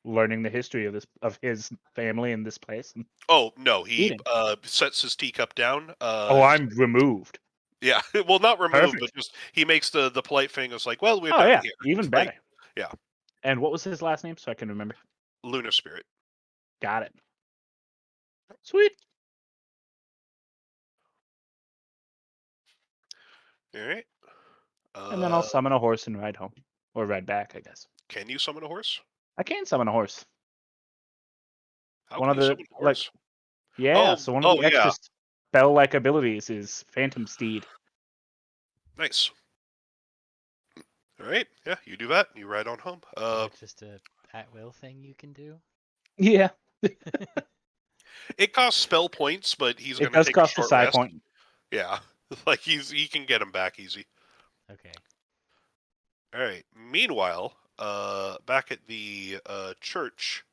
learning the history of his family in this place. And Oh no, he eating. sets his teacup down. Oh, I'm removed. Yeah, well, not removed, but Perfect. just he makes the polite thing. It's like, well, we're Oh done yeah, here. even Like, better. yeah. And what was his last name so I can remember? Lunar Spirit. Got it. Sweet. All right. And then I'll summon a horse and ride home. Or ride back, I guess. Can you summon a horse? I can summon a horse. How One can of you the summon a like horse? yeah, so one of the Yeah. extra spell like abilities is Phantom Steed. Nice. All right. Yeah, you do that. You ride on home. Is that just a at will thing you can do? Yeah. It costs spell points, but he's It gonna does take a cost a short side rest. point. Yeah, like he can get him back easy. Okay. All right. Meanwhile, back at the church,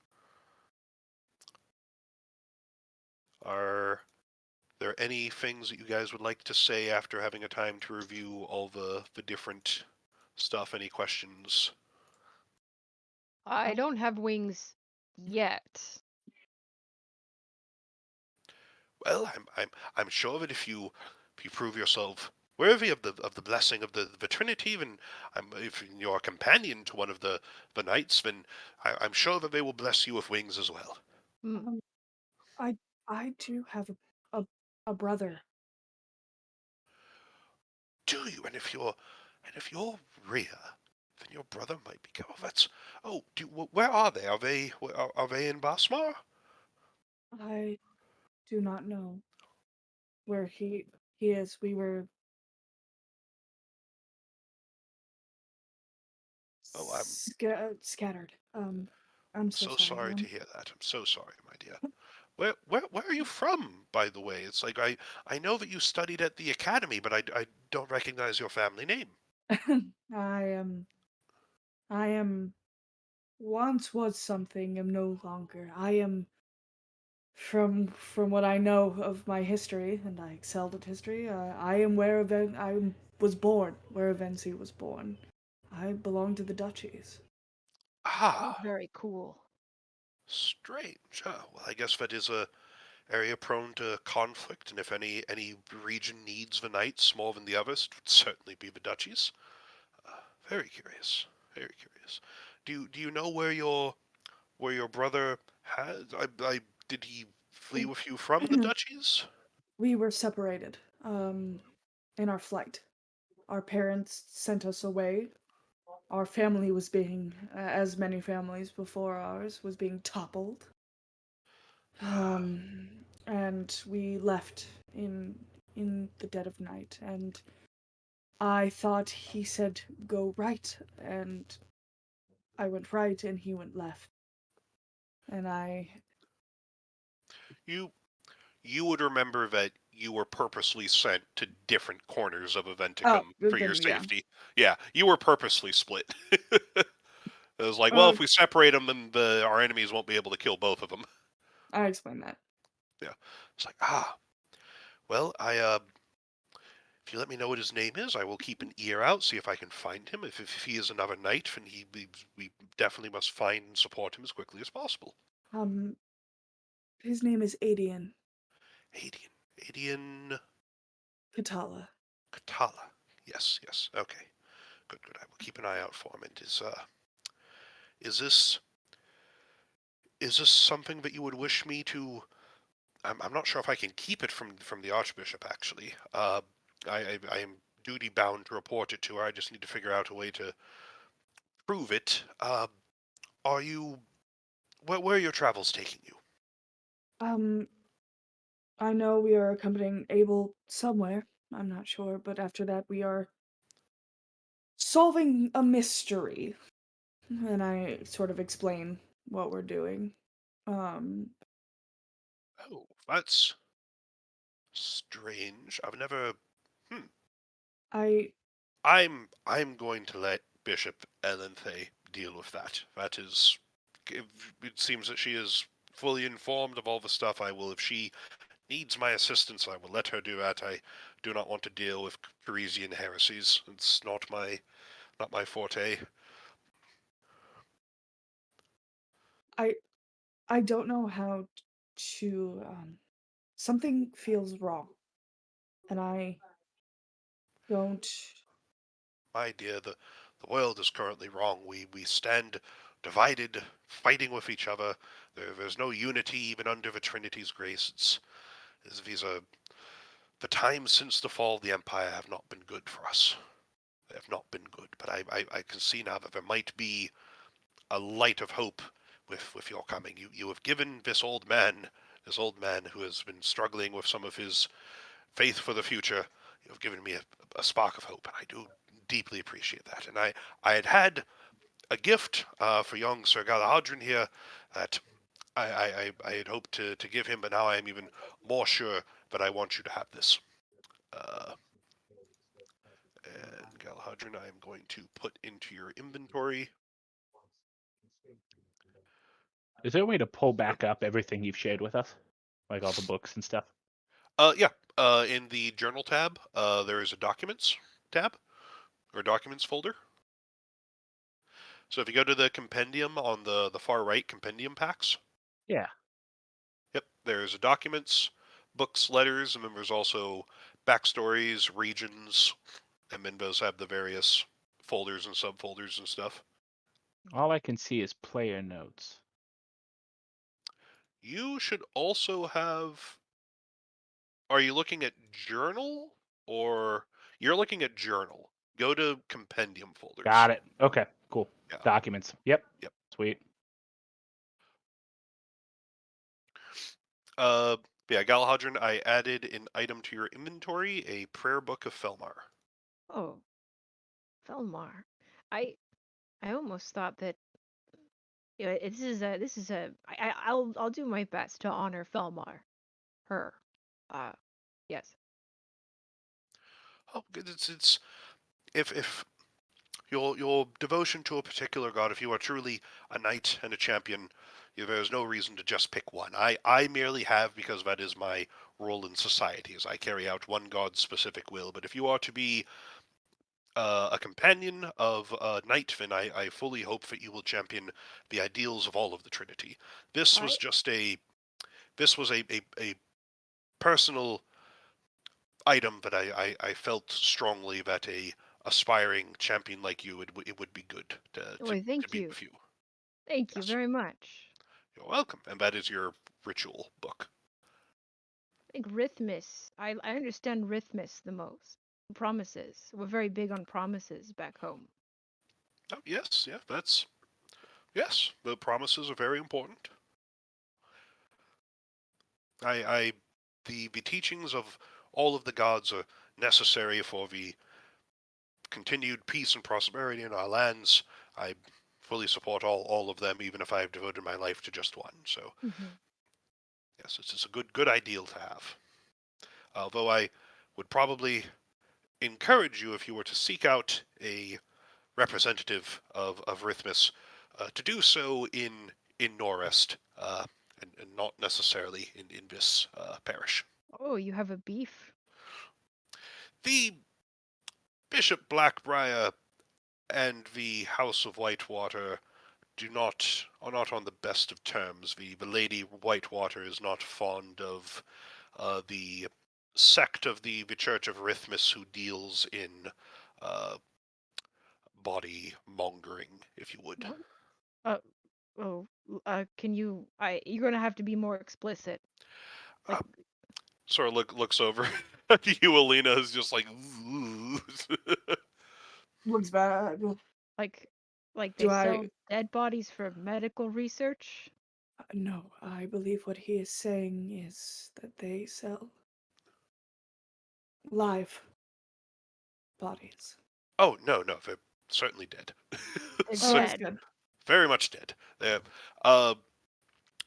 are there any things that you guys would like to say after having a time to review all the different stuff? Any questions? I don't have wings yet. Well, I'm sure that if you prove yourself worthy of the blessing of the Trinity, and if you're a companion to one of the knights, then I'm sure that they will bless you with wings as well. Mm. I do have a a brother. Do you? And if you're Rhea, then your brother might be. Oh, that's. Oh, where are they? Are they in Basmar? I do not know where he is. We were Oh, I'm scattered. I'm so so sorry. sorry to hear that. I'm so sorry, my dear. Where are you from, by the way? It's like I know that you studied at the academy, but I don't recognize your family name. I am once was something, am no longer. I am from what I know of my history, and I excelled at history. I am where I was born, where Avency was born. I belong to the duchies. Oh, Ah, very cool. strange. Ah, well, I guess that is a area prone to conflict, and if any region needs the knights more than the others, it would certainly be the duchies. Very curious. Very curious. Do you know where your brother has? Did he flee with you from the duchies? We were separated in our flight. Our parents sent us away. Our family was being, as many families before ours, was being toppled. And we left in the dead of night. And I thought he said go right, and I went right, and he went left. And You you would remember that you were purposely sent to different corners of oh, Aventicum for your then yeah. safety. Yeah, you were purposely split. It was like, well, Uh, if we separate them, then our enemies won't be able to kill both of them. I explained that. Yeah. It's like, well, if you let me know what his name is, I will keep an ear out, see if I can find him. If he is another knight, then we definitely must find and support him as quickly as possible. Um, his name is Adian Adian Katala. Katala. Yes, yes. Okay. Good, good. I will keep an eye out for him. And is this something that you would wish me to? I'm not sure if I can keep it from the Archbishop. Actually, I am duty bound to report it to her. I just need to figure out a way to prove it. Are you? Where are your travels taking you? Um, I know we are accompanying Abel somewhere. I'm not sure, but after that we are solving a mystery. And I sort of explain what we're doing. Um, Oh, that's strange. I've never. Hmm. I I'm going to let Bishop Elenthe deal with that. That is. It seems that she is fully informed of all the stuff. I will, if she needs my assistance, I will let her do that. I do not want to deal with Parisian heresies. It's not my forte. I I don't know how to something feels wrong. And I don't My dear, the world is currently wrong. We stand divided, fighting with each other. There's no unity even under the Trinity's grace. These are the times since the fall of the Empire have not been good for us. They have not been good. But I can see now that there might be a light of hope with your coming. You have given this old man who has been struggling with some of his faith for the future. You have given me a spark of hope, and I do deeply appreciate that. And I had a gift for young Sir Galahadrin here that I had hoped to give him, but now I am even more sure that I want you to have this. Uh, and Galahadrin, I am going to put into your inventory. Is there a way to pull back up everything you've shared with us, like all the books and stuff? Yeah. In the journal tab, there is a documents tab or documents folder. So if you go to the compendium on the far right, compendium packs. Yeah. Yep, there's documents, books, letters, and then there's also backstories, regions, and then those have the various folders and subfolders and stuff. All I can see is player notes. You should also have. Are you looking at journal or you're looking at journal? Go to compendium folders. Got it. Okay, cool. Yeah. Documents. Yep. Yep. Sweet. Uh, yeah, Galahadrin, I added an item to your inventory, a prayer book of Felmar. Oh, Felmar. I I almost thought that this is a I'll do my best to honor Felmar. Her. Uh yes. Oh, good. It's if your devotion to a particular god, if you are truly a knight and a champion, there's no reason to just pick one. I merely have because that is my role in society, as I carry out one god's specific will. But if you are to be a companion of a knight, then I fully hope that you will champion the ideals of all of the Trinity. This was I just this was a personal item that I felt strongly that a aspiring champion like you it would be good well, to thank be you. with you. Thank you Yes, very much. you're welcome. And that is your ritual book. I think Rhythmus. I understand Rhythmus the most. Promises. We're very big on promises back home. Oh, yes, yeah, yes. The promises are very important. I the teachings of all of the gods are necessary for the continued peace and prosperity in our lands. I fully support all of them, even if I have devoted my life to just one. So Hmm. yes, it's a good ideal to have. Although I would probably encourage you, if you were to seek out a representative of Rhythmus, to do so in Norest, and not necessarily in this parish. Oh, you have a beef? The Bishop Blackbriar and the House of Whitewater are not on the best of terms. The Lady Whitewater is not fond of the sect of the Church of Rithmus who deals in uh, body mongering, if you would. What? Uh, oh, can you? You're gonna have to be more explicit. Like, Uh, sort of looks over at you, Alina, is just like, ooh. Looks bad. like, like they Do sell I? dead bodies for medical research? No, I believe what he is saying is that they sell live bodies. Oh, no, they're certainly dead. They're Oh, that's dead. good. Very much dead. Uh,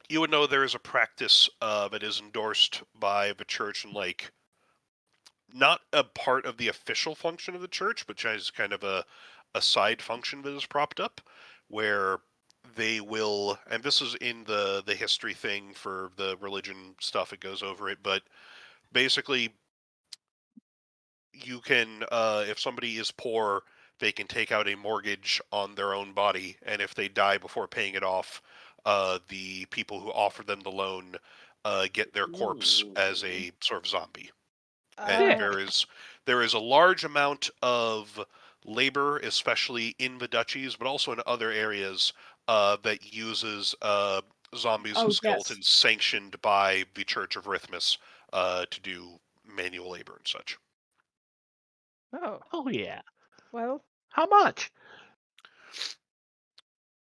you would know there is a practice that is endorsed by the church and like not a part of the official function of the church, but just kind of a side function that is propped up, where they will, and this is in the history thing for the religion stuff. It goes over it, but basically, you can, if somebody is poor, they can take out a mortgage on their own body, and if they die before paying it off, the people who offer them the loan get their corpse as Ooh. a sort of zombie. And Uh, there is a large amount of labor, especially in the duchies, but also in other areas that uses zombies and Oh, yes. skeletons sanctioned by the Church of Rithmus to do manual labor and such. oh, Oh yeah. well, How much?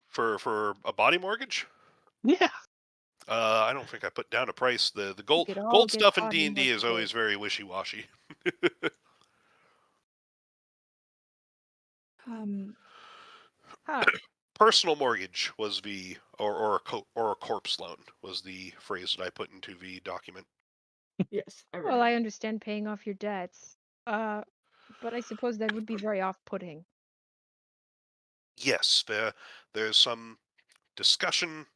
For a body mortgage, Yeah. I don't think I put down a price. The we gold could all gold get stuff in body D&D is always mortgages. very wishy washy. Um, Huh. Personal mortgage was the or a corpse loan was the phrase that I put into the document. yes, I Well, I remember. understand paying off your debts. But I suppose that would be very off-putting. Yes, there's some discussion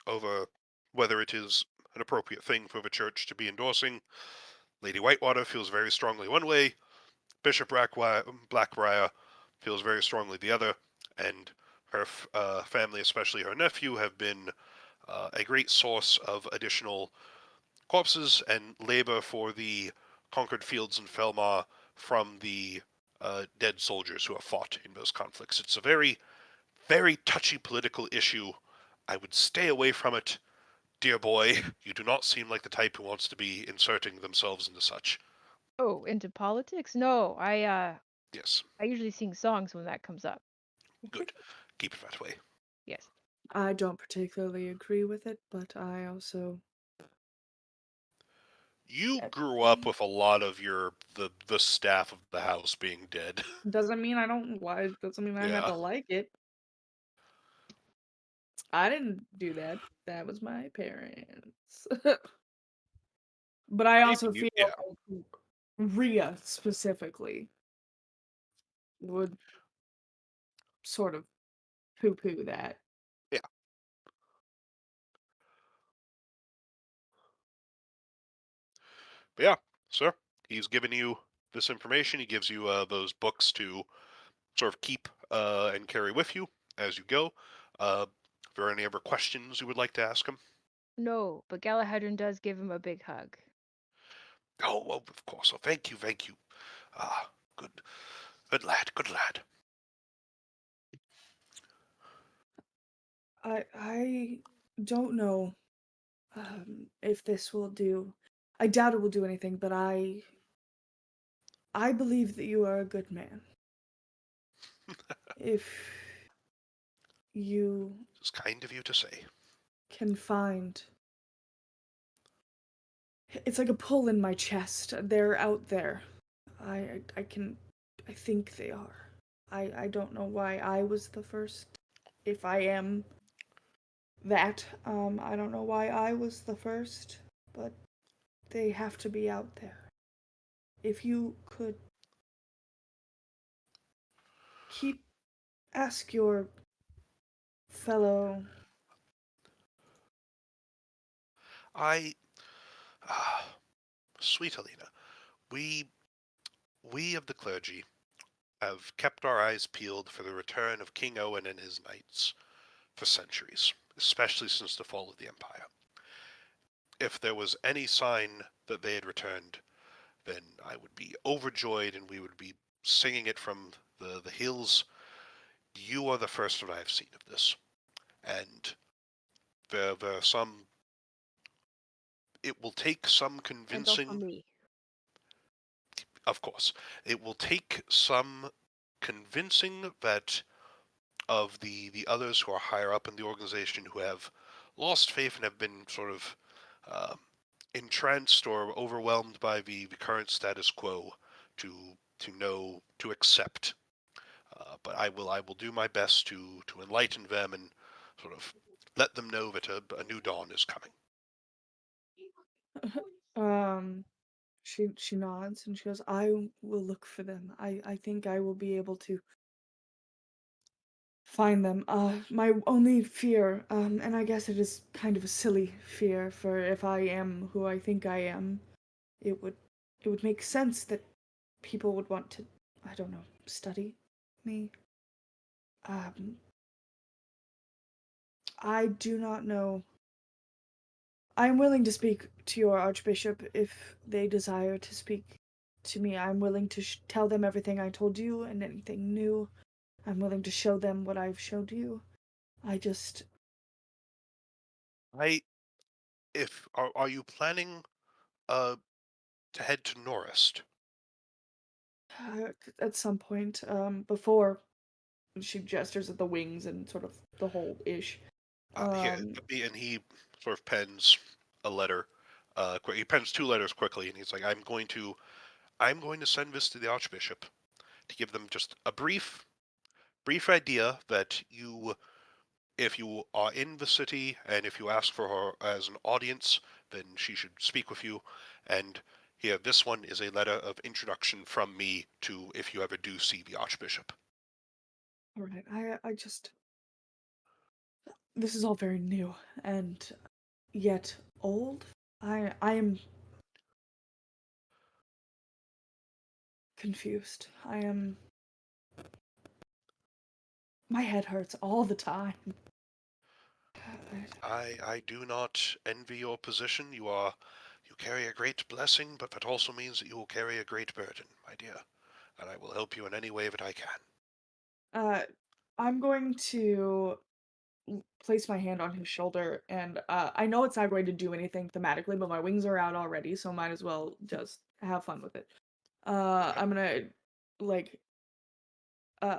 over whether it is an appropriate thing for the church to be endorsing. Lady Whitewater feels very strongly one way, Bishop Blackbriar feels very strongly the other, and her family, especially her nephew, have been a great source of additional corpses and labor for the conquered fields in Felmar from the dead soldiers who have fought in those conflicts. It's a very, very touchy political issue. I would stay away from it, dear boy. You do not seem like the type who wants to be inserting themselves into such. Oh, into politics? No, Yes, I usually sing songs when that comes up. good. Keep it that way. Yes. I don't particularly agree with it, but I also. You That grew up with a lot of the staff of the house being dead. doesn't mean I don't. Why? Doesn't mean I had Yeah. to like it. I didn't do that. That was my parents. But I Maybe also you. feel Yeah. like Rhea specifically would sort of poo-poo that. Yeah. But yeah, sir. He's given you this information. He gives you those books to sort of keep and carry with you as you go. If there are any other questions you would like to ask him? No, but Galahadron does give him a big hug. Oh, well, of course. Oh, thank you, thank you. Ah, good, good lad, good lad. I don't know if this will do. I doubt it will do anything, but I believe that you are a good man. If you It's kind of you to say. can find, it's like a pull in my chest. They're out there. I can, I think they are. I don't know why I was the first. If I am that, I don't know why I was the first, but they have to be out there. If you could keep ask your fellow I, ah, sweet Alina, we we of the clergy have kept our eyes peeled for the return of King Owen and his knights for centuries, especially since the fall of the Empire. If there was any sign that they had returned, then I would be overjoyed and we would be singing it from the hills. You are the first that I have seen of this. And there are some. It will take some And also convincing, me. of course, it will take some convincing that of the others who are higher up in the organization who have lost faith and have been sort of uh, entranced or overwhelmed by the current status quo to to accept. But I will do my best to enlighten them and sort of let them know that a new dawn is coming. um, she nods and she goes, "I will look for them. I think I will be able to find them. My only fear, and I guess it is kind of a silly fear, for if I am who I think I am, it would it would make sense that people would want to, I don't know, study me. Um, I do not know. I am willing to speak to your archbishop if they desire to speak to me. I'm willing to tell them everything I told you and anything new. I'm willing to show them what I've showed you. I just, I if are you planning uh to head to Norist? at some point, before she gestures at the wings and sort of the whole ish. Here, Um, and he sort of pens a letter. He pens two letters quickly, and he's like, I'm going to send this to the Archbishop to give them just a brief idea that if you are in the city and if you ask for her as an audience, then she should speak with you. And here, this one is a letter of introduction from me to if you ever do see the Archbishop. all right, I just, this is all very new and yet old. I am confused. I am. My head hurts all the time. I do not envy your position. You carry a great blessing, but that also means that you will carry a great burden, my dear. And I will help you in any way that I can. Uh, I'm going to place my hand on his shoulder, and I know it's not going to do anything thematically, but my wings are out already, so might as well just have fun with it. Okay. I'm gonna like uh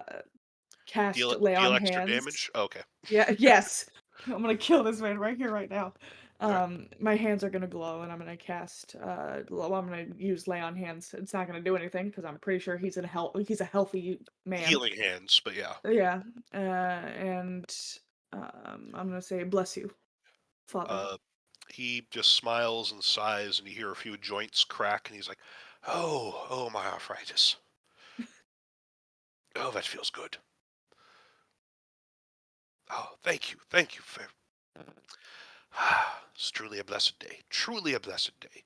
cast lay Deal on extra hands. damage. Okay. Yeah, yes. I'm gonna kill this man right here, right now. All right. My hands are gonna glow, and I'm gonna cast. Well, I'm gonna use lay on hands. It's not gonna do anything because I'm pretty sure he's a healthy man. Healing hands, but yeah. Yeah. And I'm gonna say, "Bless you, Father." Uh, he just smiles and sighs, and you hear a few joints crack, and he's like, "Oh, my arthritis. Oh, that feels good. Oh, thank you for. It's truly a blessed day. Truly a blessed day.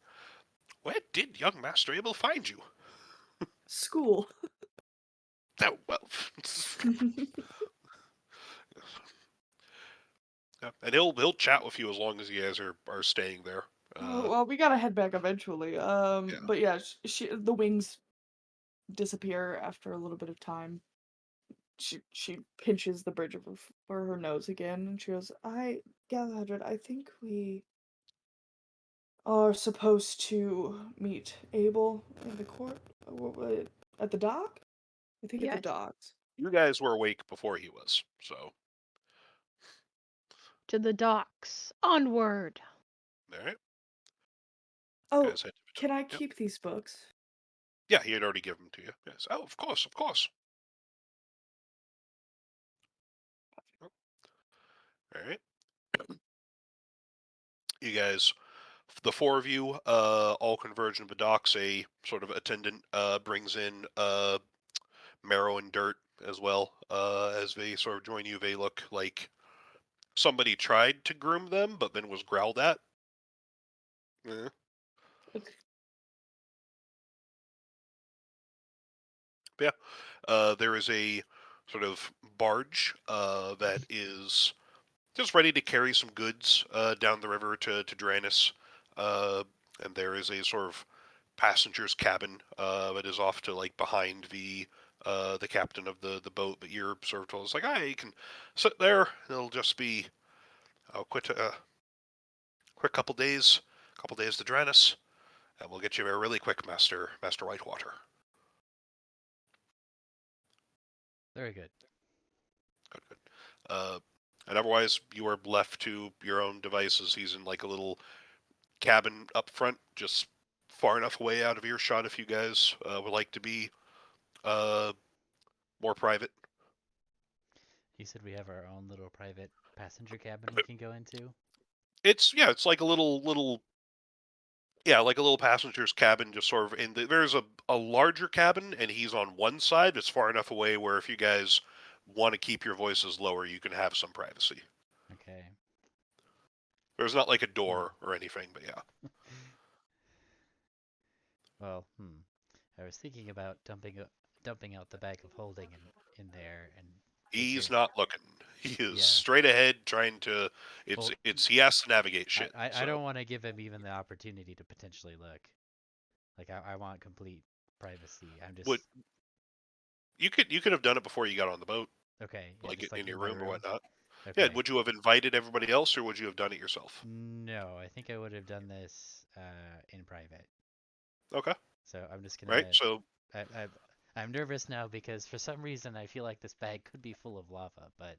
Where did young Master Abel find you? School. Oh, well." Yeah, and he'll chat with you as long as you guys are staying there. Oh, well, we gotta head back eventually. Yeah. But yeah, the wings disappear after a little bit of time. She pinches the bridge of for her nose again, and she goes, Galadriel, I think we are supposed to meet Abel in the court at the dock. I think at the Yes. docks. You guys were awake before he was, so To the docks. Onward. all right. Oh, Guys head to the can I Yep. keep these books? Yeah, he had already given them to you. Yes. Oh, of course, of course. All right. You guys, the four of you, all converge in the docks. A sort of attendant brings in marrow and dirt as well. As they sort of join you, they look like somebody tried to groom them, but then was growled at. Yeah. Yeah. There is a sort of barge that is just ready to carry some goods down the river to Draenus. Uh, and there is a sort of passenger's cabin that is off to like behind the captain of the boat. But you're sort of told it's like, ah, you can sit there. It'll just be a quick couple days to Draenus, and we'll get you there really quick, Master Whitewater. Very good. Good, good. And otherwise, you are left to your own devices. He's in like a little cabin up front, just far enough away out of earshot if you guys would like to be uh, more private. You said we have our own little private passenger cabin we can go into? It's like a little like a little passenger's cabin, just sort of there's a larger cabin, and he's on one side. It's far enough away where if you guys want to keep your voices lower, you can have some privacy. Okay. There's not like a Hmm. door or anything, but yeah. Well, I was thinking about dumping out the bag of holding in there and He's figure. not looking. He is Yeah. straight ahead trying to. Well, It's he has to navigate I shit. I, I So don't want to give him even the opportunity to potentially look. Like I want complete privacy. I'm would just you could have done it before you got on the boat, okay. Yeah, like just in like your in my room or room. whatnot. Yeah. Okay. Would you have invited everybody else, or would you have done it yourself? No, I think I would have done this in private. Okay. So I'm just Right. gonna. So I, I I'm nervous now because for some reason I feel like this bag could be full of lava, but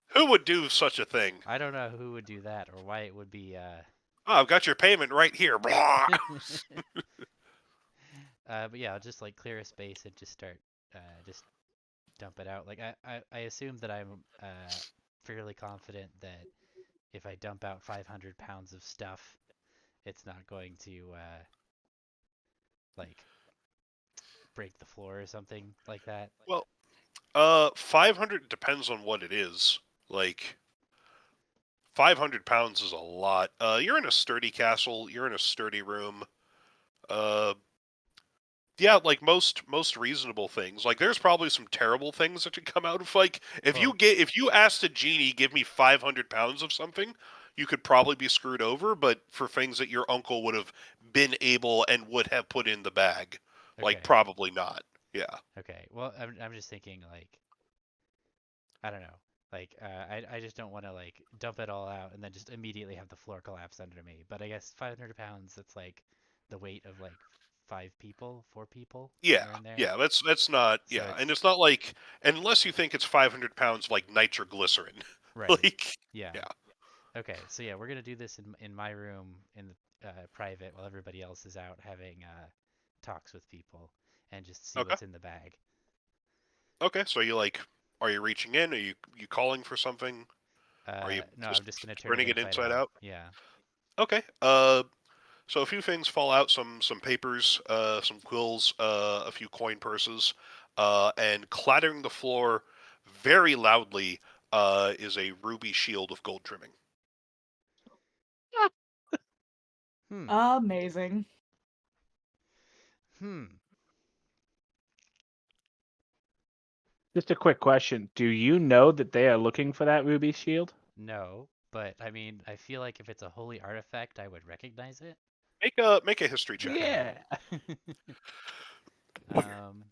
who would do such a thing? I don't know who would do that or why it would be. Oh, I've got your payment right here. Blah. But yeah, I'll just like clear a space and just start just dump it out. Like I assume that I'm fairly confident that if I dump out 500 pounds of stuff, it's not going to like break the floor or something like that. Well, 500 depends on what it is. Like 500 pounds is a lot. You're in a sturdy castle. You're in a sturdy room. Uh, yeah, like most reasonable things. Like there's probably some terrible things that could come out of like Well, if you asked a genie give me 500 pounds of something, you could probably be screwed over. But for things that your uncle would have been able and would have put in the bag, like okay, probably not. Yeah. okay. Well, I'm just thinking like I don't know. Like I just don't want to like dump it all out and then just immediately have the floor collapse under me. But I guess 500 pounds, that's like the weight of like 5 people, 4 people, Yeah, somewhere in there. yeah, that's not, So yeah, and it's it's not like unless you think it's 500 pounds of like nitroglycerin, right. like Yeah. yeah, Okay. So yeah, we're gonna do this in my room in the private while everybody else is out having talks with people and just see okay, what's in the bag. okay. So you like, are you reaching in? Are you calling for something? Are you No, just I'm just gonna turn it turning it inside inside out. out? Yeah. Okay. So a few things fall out, some papers, some quills, a few coin purses, and clattering the floor very loudly is a ruby shield of gold trimming. Hmm. Amazing. Hmm. Just a quick question. Do you know that they are looking for that ruby shield? No, but I mean, I feel like if it's a holy artifact, I would recognize it. Make a history check. Okay. Yeah. Um,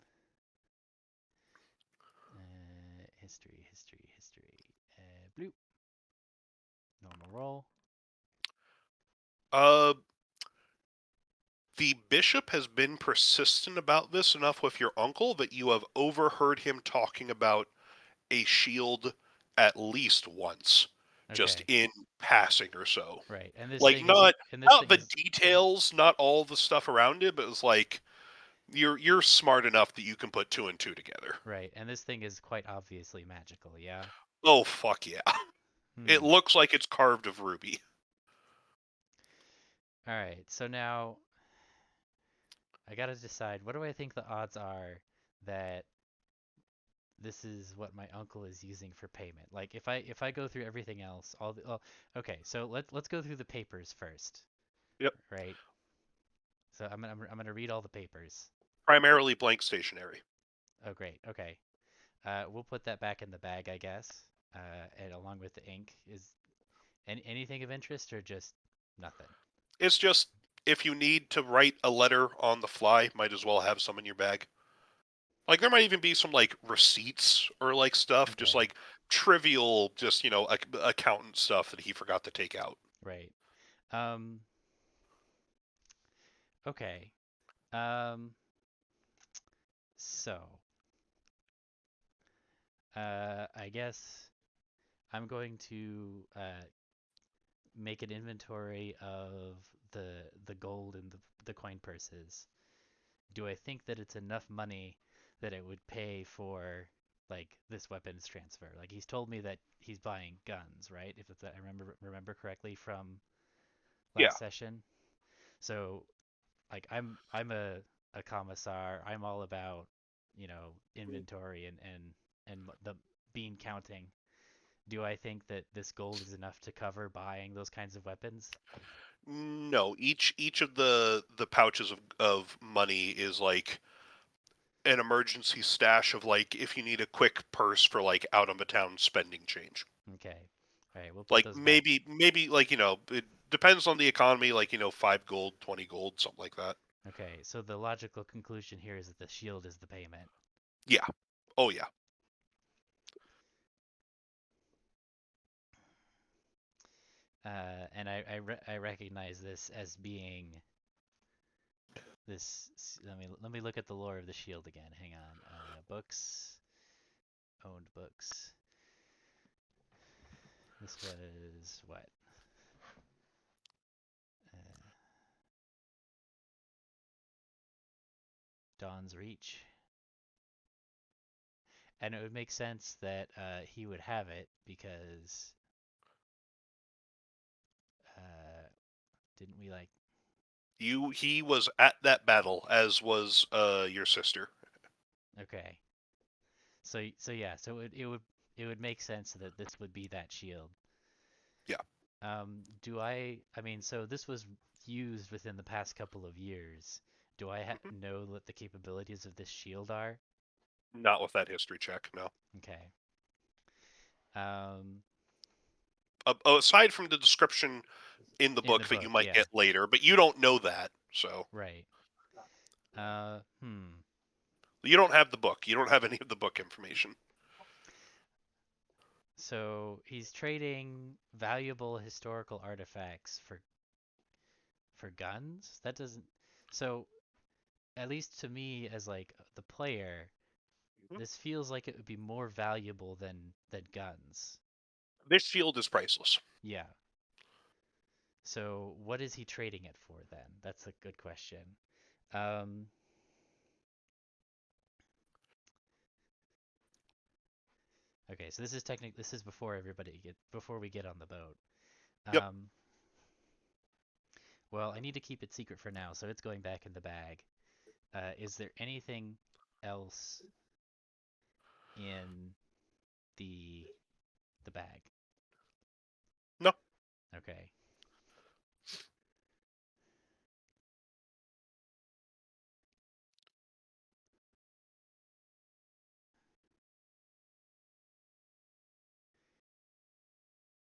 history. Blue. Normal roll. Uh, the bishop has been persistent about this enough with your uncle that you have overheard him talking about a shield at least once, just Okay. in passing or so. Right. And this Like thing is, and this not thing the is, details, not all the stuff around it, but it was like you're smart enough that you can put two and two together. right. And this thing is quite obviously magical. Yeah. Oh fuck yeah! It Hmm. looks like it's carved of ruby. All right. So now I gotta decide. What do I think the odds are that this is what my uncle is using for payment. Like if I go through everything else, okay, so let's go through the papers first, Yep. right? So I'm gonna read all the papers. Primarily blank stationery. Oh, great. Okay. We'll put that back in the bag, I guess. And along with the ink, is anything of interest or just nothing? It's just if you need to write a letter on the fly, might as well have some in your bag. Like there might even be some like receipts or like stuff, just Okay. like trivial, just accountant stuff that he forgot to take out. Right. Um. Okay. Um. So, I guess I'm going to make an inventory of the gold and the coin purses. Do I think that it's enough money that it would pay for like this weapons transfer? Like he's told me that he's buying guns, right? If it's, I remember correctly from Yeah. last session. So like I'm a commissar. I'm all about, inventory and the bean counting. Do I think that this gold is enough to cover buying those kinds of weapons? No, each of the pouches of money is like an emergency stash of like if you need a quick purse for like out of town spending change. Okay. All right, we'll put Like those back. maybe like it depends on the economy, like 5 gold, 20 gold, something like that. Okay, so the logical conclusion here is that the shield is the payment. Yeah. Oh yeah. And I recognize this as being this. Let me look at the lore of the shield again. Hang on. Books, owned books. This was what? Uh, Dawn's Reach. And it would make sense that he would have it because uh, didn't we like? He was at that battle, as was your sister. Okay, so yeah, so it would make sense that this would be that shield. Yeah. I mean, so this was used within the past couple of years. Do I Mhm. know what the capabilities of this shield are? Not with that history check, no. Okay. Um, Aside from the description in the in the book that you book, might yeah, get later, but you don't know that, so right. Hmm. you don't have the book. You don't have any of the book information. So he's trading valuable historical artifacts for guns? That doesn't. So at least to me as like the player, Mhm. this feels like it would be more valuable than guns. This shield is priceless. Yeah. So what is he trading it for then? That's a good question. Um, okay, so this is before we get on the boat. Yep. Um, well, I need to keep it secret for now, so it's going back in the bag. Is there anything else in the the bag? No. Okay.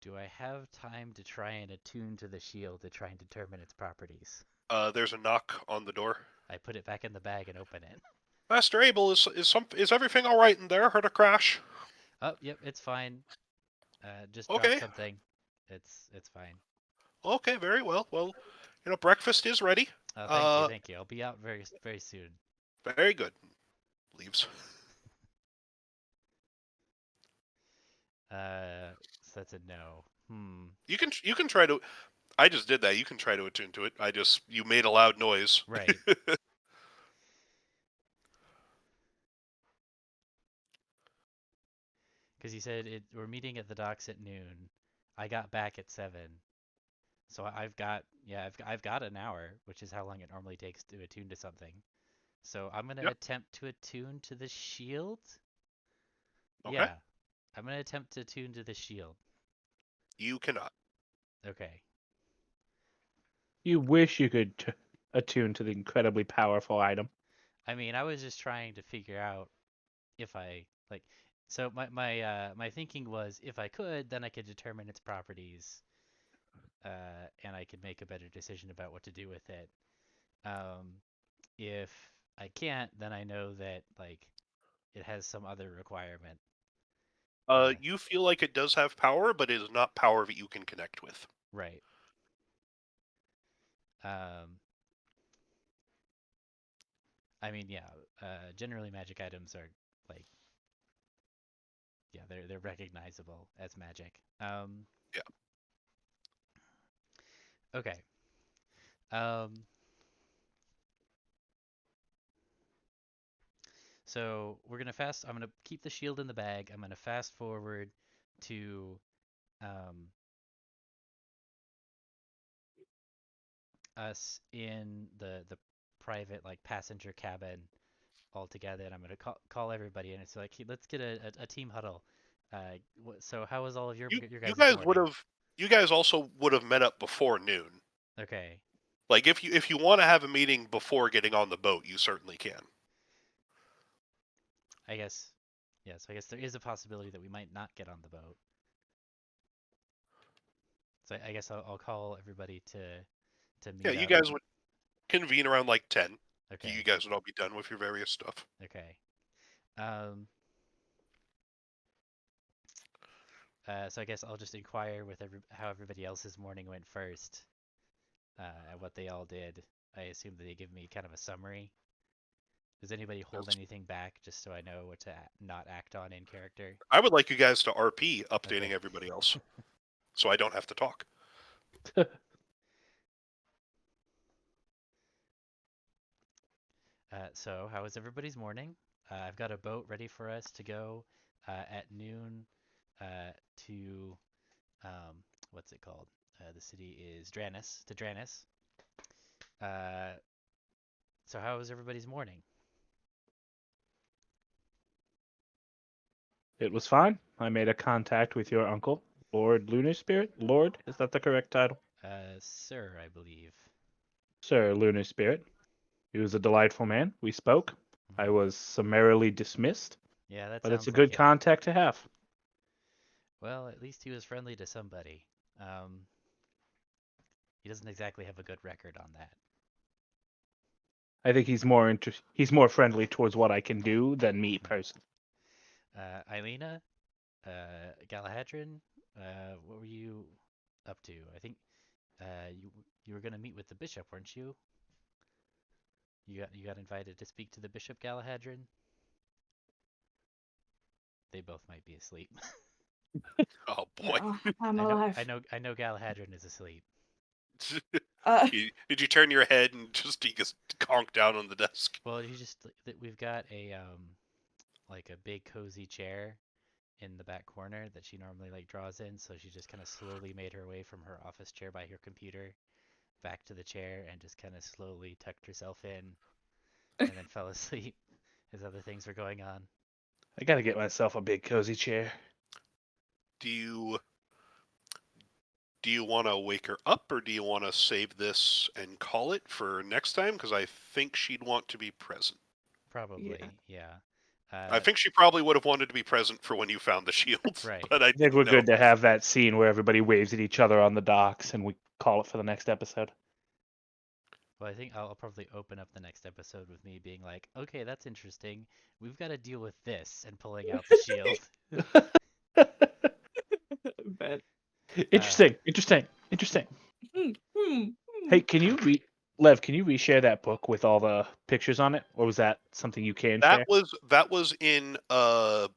Do I have time to try and attune to the shield to try and determine its properties? There's a knock on the door. I put it back in the bag and open it. Master Abel, is everything all right in there? Heard a crash? Oh, yep, it's fine. Just dropped Okay. something. It's fine. Okay, very well. Well, breakfast is ready. Thank you, Uh, thank you. I'll be out very soon. very good. Leaves. So that's a no. Hmm. You can try to. I just did that. You can try to attune to it. You made a loud noise. Right. Because he said we're meeting at the docks at noon. I got back at 7. So I've got an hour, which is how long it normally takes to attune to something. So I'm gonna Yep. attempt to attune to the shield. Okay. Yeah. I'm gonna attempt to attune to the shield. You cannot. Okay. You wish you could attune to the incredibly powerful item. I mean, I was just trying to figure out if I like. So my thinking was if I could, then I could determine its properties, and I could make a better decision about what to do with it. Um, if I can't, then I know that like it has some other requirement. You feel like it does have power, but it is not power that you can connect with. Right. Um, I mean, yeah. Generally, magic items are like, yeah, they're recognizable as magic. Yeah. Okay. Um, so we're gonna fast. I'm gonna keep the shield in the bag. I'm gonna fast forward to um, us in the private like passenger cabin all together, and I'm gonna call everybody, and it's like, "Hey, let's get a team huddle. So how was all of your You your you guys' guys would morning? have. You guys also would have met up before noon. Okay. Like if you want to have a meeting before getting on the boat, you certainly can. I guess, yes, I guess there is a possibility that we might not get on the boat. So I guess I'll call everybody to Yeah, meet you up. guys would convene around like 10. You Okay, guys would all be done with your various stuff. okay. So I guess I'll just inquire with how everybody else's morning went first, and what they all did. I assume that they give me kind of a summary. Does anybody hold That's, anything back just so I know what to not act on in character? I would like you guys to RP, updating Okay. everybody else, so I don't have to talk. So how was everybody's morning? I've got a boat ready for us to go at noon to what's it called? The city is Dranis, to Dranis. Uh, so how was everybody's morning? It was fine. I made a contact with your uncle, Lord Lunar Spirit. Lord, is that the correct title? Sir, I believe. Sir Lunar Spirit. He was a delightful man. We spoke. I Mhm. was summarily dismissed, Yeah, that but it's a sounds like good it. contact to have. Well, at least he was friendly to somebody. Um, he doesn't exactly have a good record on that. I think he's more friendly towards what I can do than me personally. Eilina, Galahadrin, what were you up to? I think you were gonna meet with the bishop, weren't you? You got invited to speak to the bishop, Galahadrin. They both might be asleep. Oh boy. No, I'm I know, alive. I know, I know. Galahadrin is asleep. Uh, Did you turn your head and you just conk down on the desk? Well, we've got a like a big cozy chair in the back corner that she normally like draws in, so she just kind of slowly made her way from her office chair by her computer back to the chair and just kind of slowly tucked herself in and then fell asleep as other things were going on. I gotta get myself a big cozy chair. Do you do you want to wake her up, or do you want to save this and call it for next time? Because I think she'd want to be present. yeah. Probably, yeah. I think she probably would have wanted to be present for when you found the shield, Right. but I I think didn't we're know. good to have that scene where everybody waves at each other on the docks and we call it for the next episode. Well, I think I'll probably open up the next episode with me being like, okay, that's interesting. We've got to deal with this, and pulling out the shield. Bet. Uh, Interesting. Hmm, hmm, hmm. Hey, Lev, can you reshare that book with all the pictures on it? Or was that something you can That share? was in the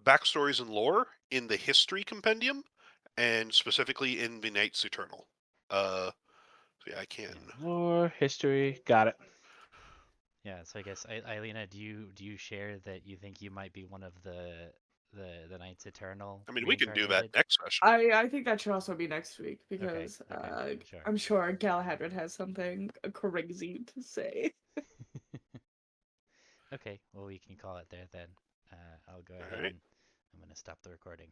backstories and lore in the history compendium, and specifically in the Knights Eternal. So yeah, I can. yeah, Lore, history, got it. yeah. So I guess, Eilina, do you share that you think you might be one of the Knights Eternal I mean, we can do that reincarnated? next session. I think that should also be next week Okay, because okay, sure. I'm sure Galahadrid has something crazy to say. Okay, well we can call it there then. I'll go ahead Alright. and I'm gonna stop the recording.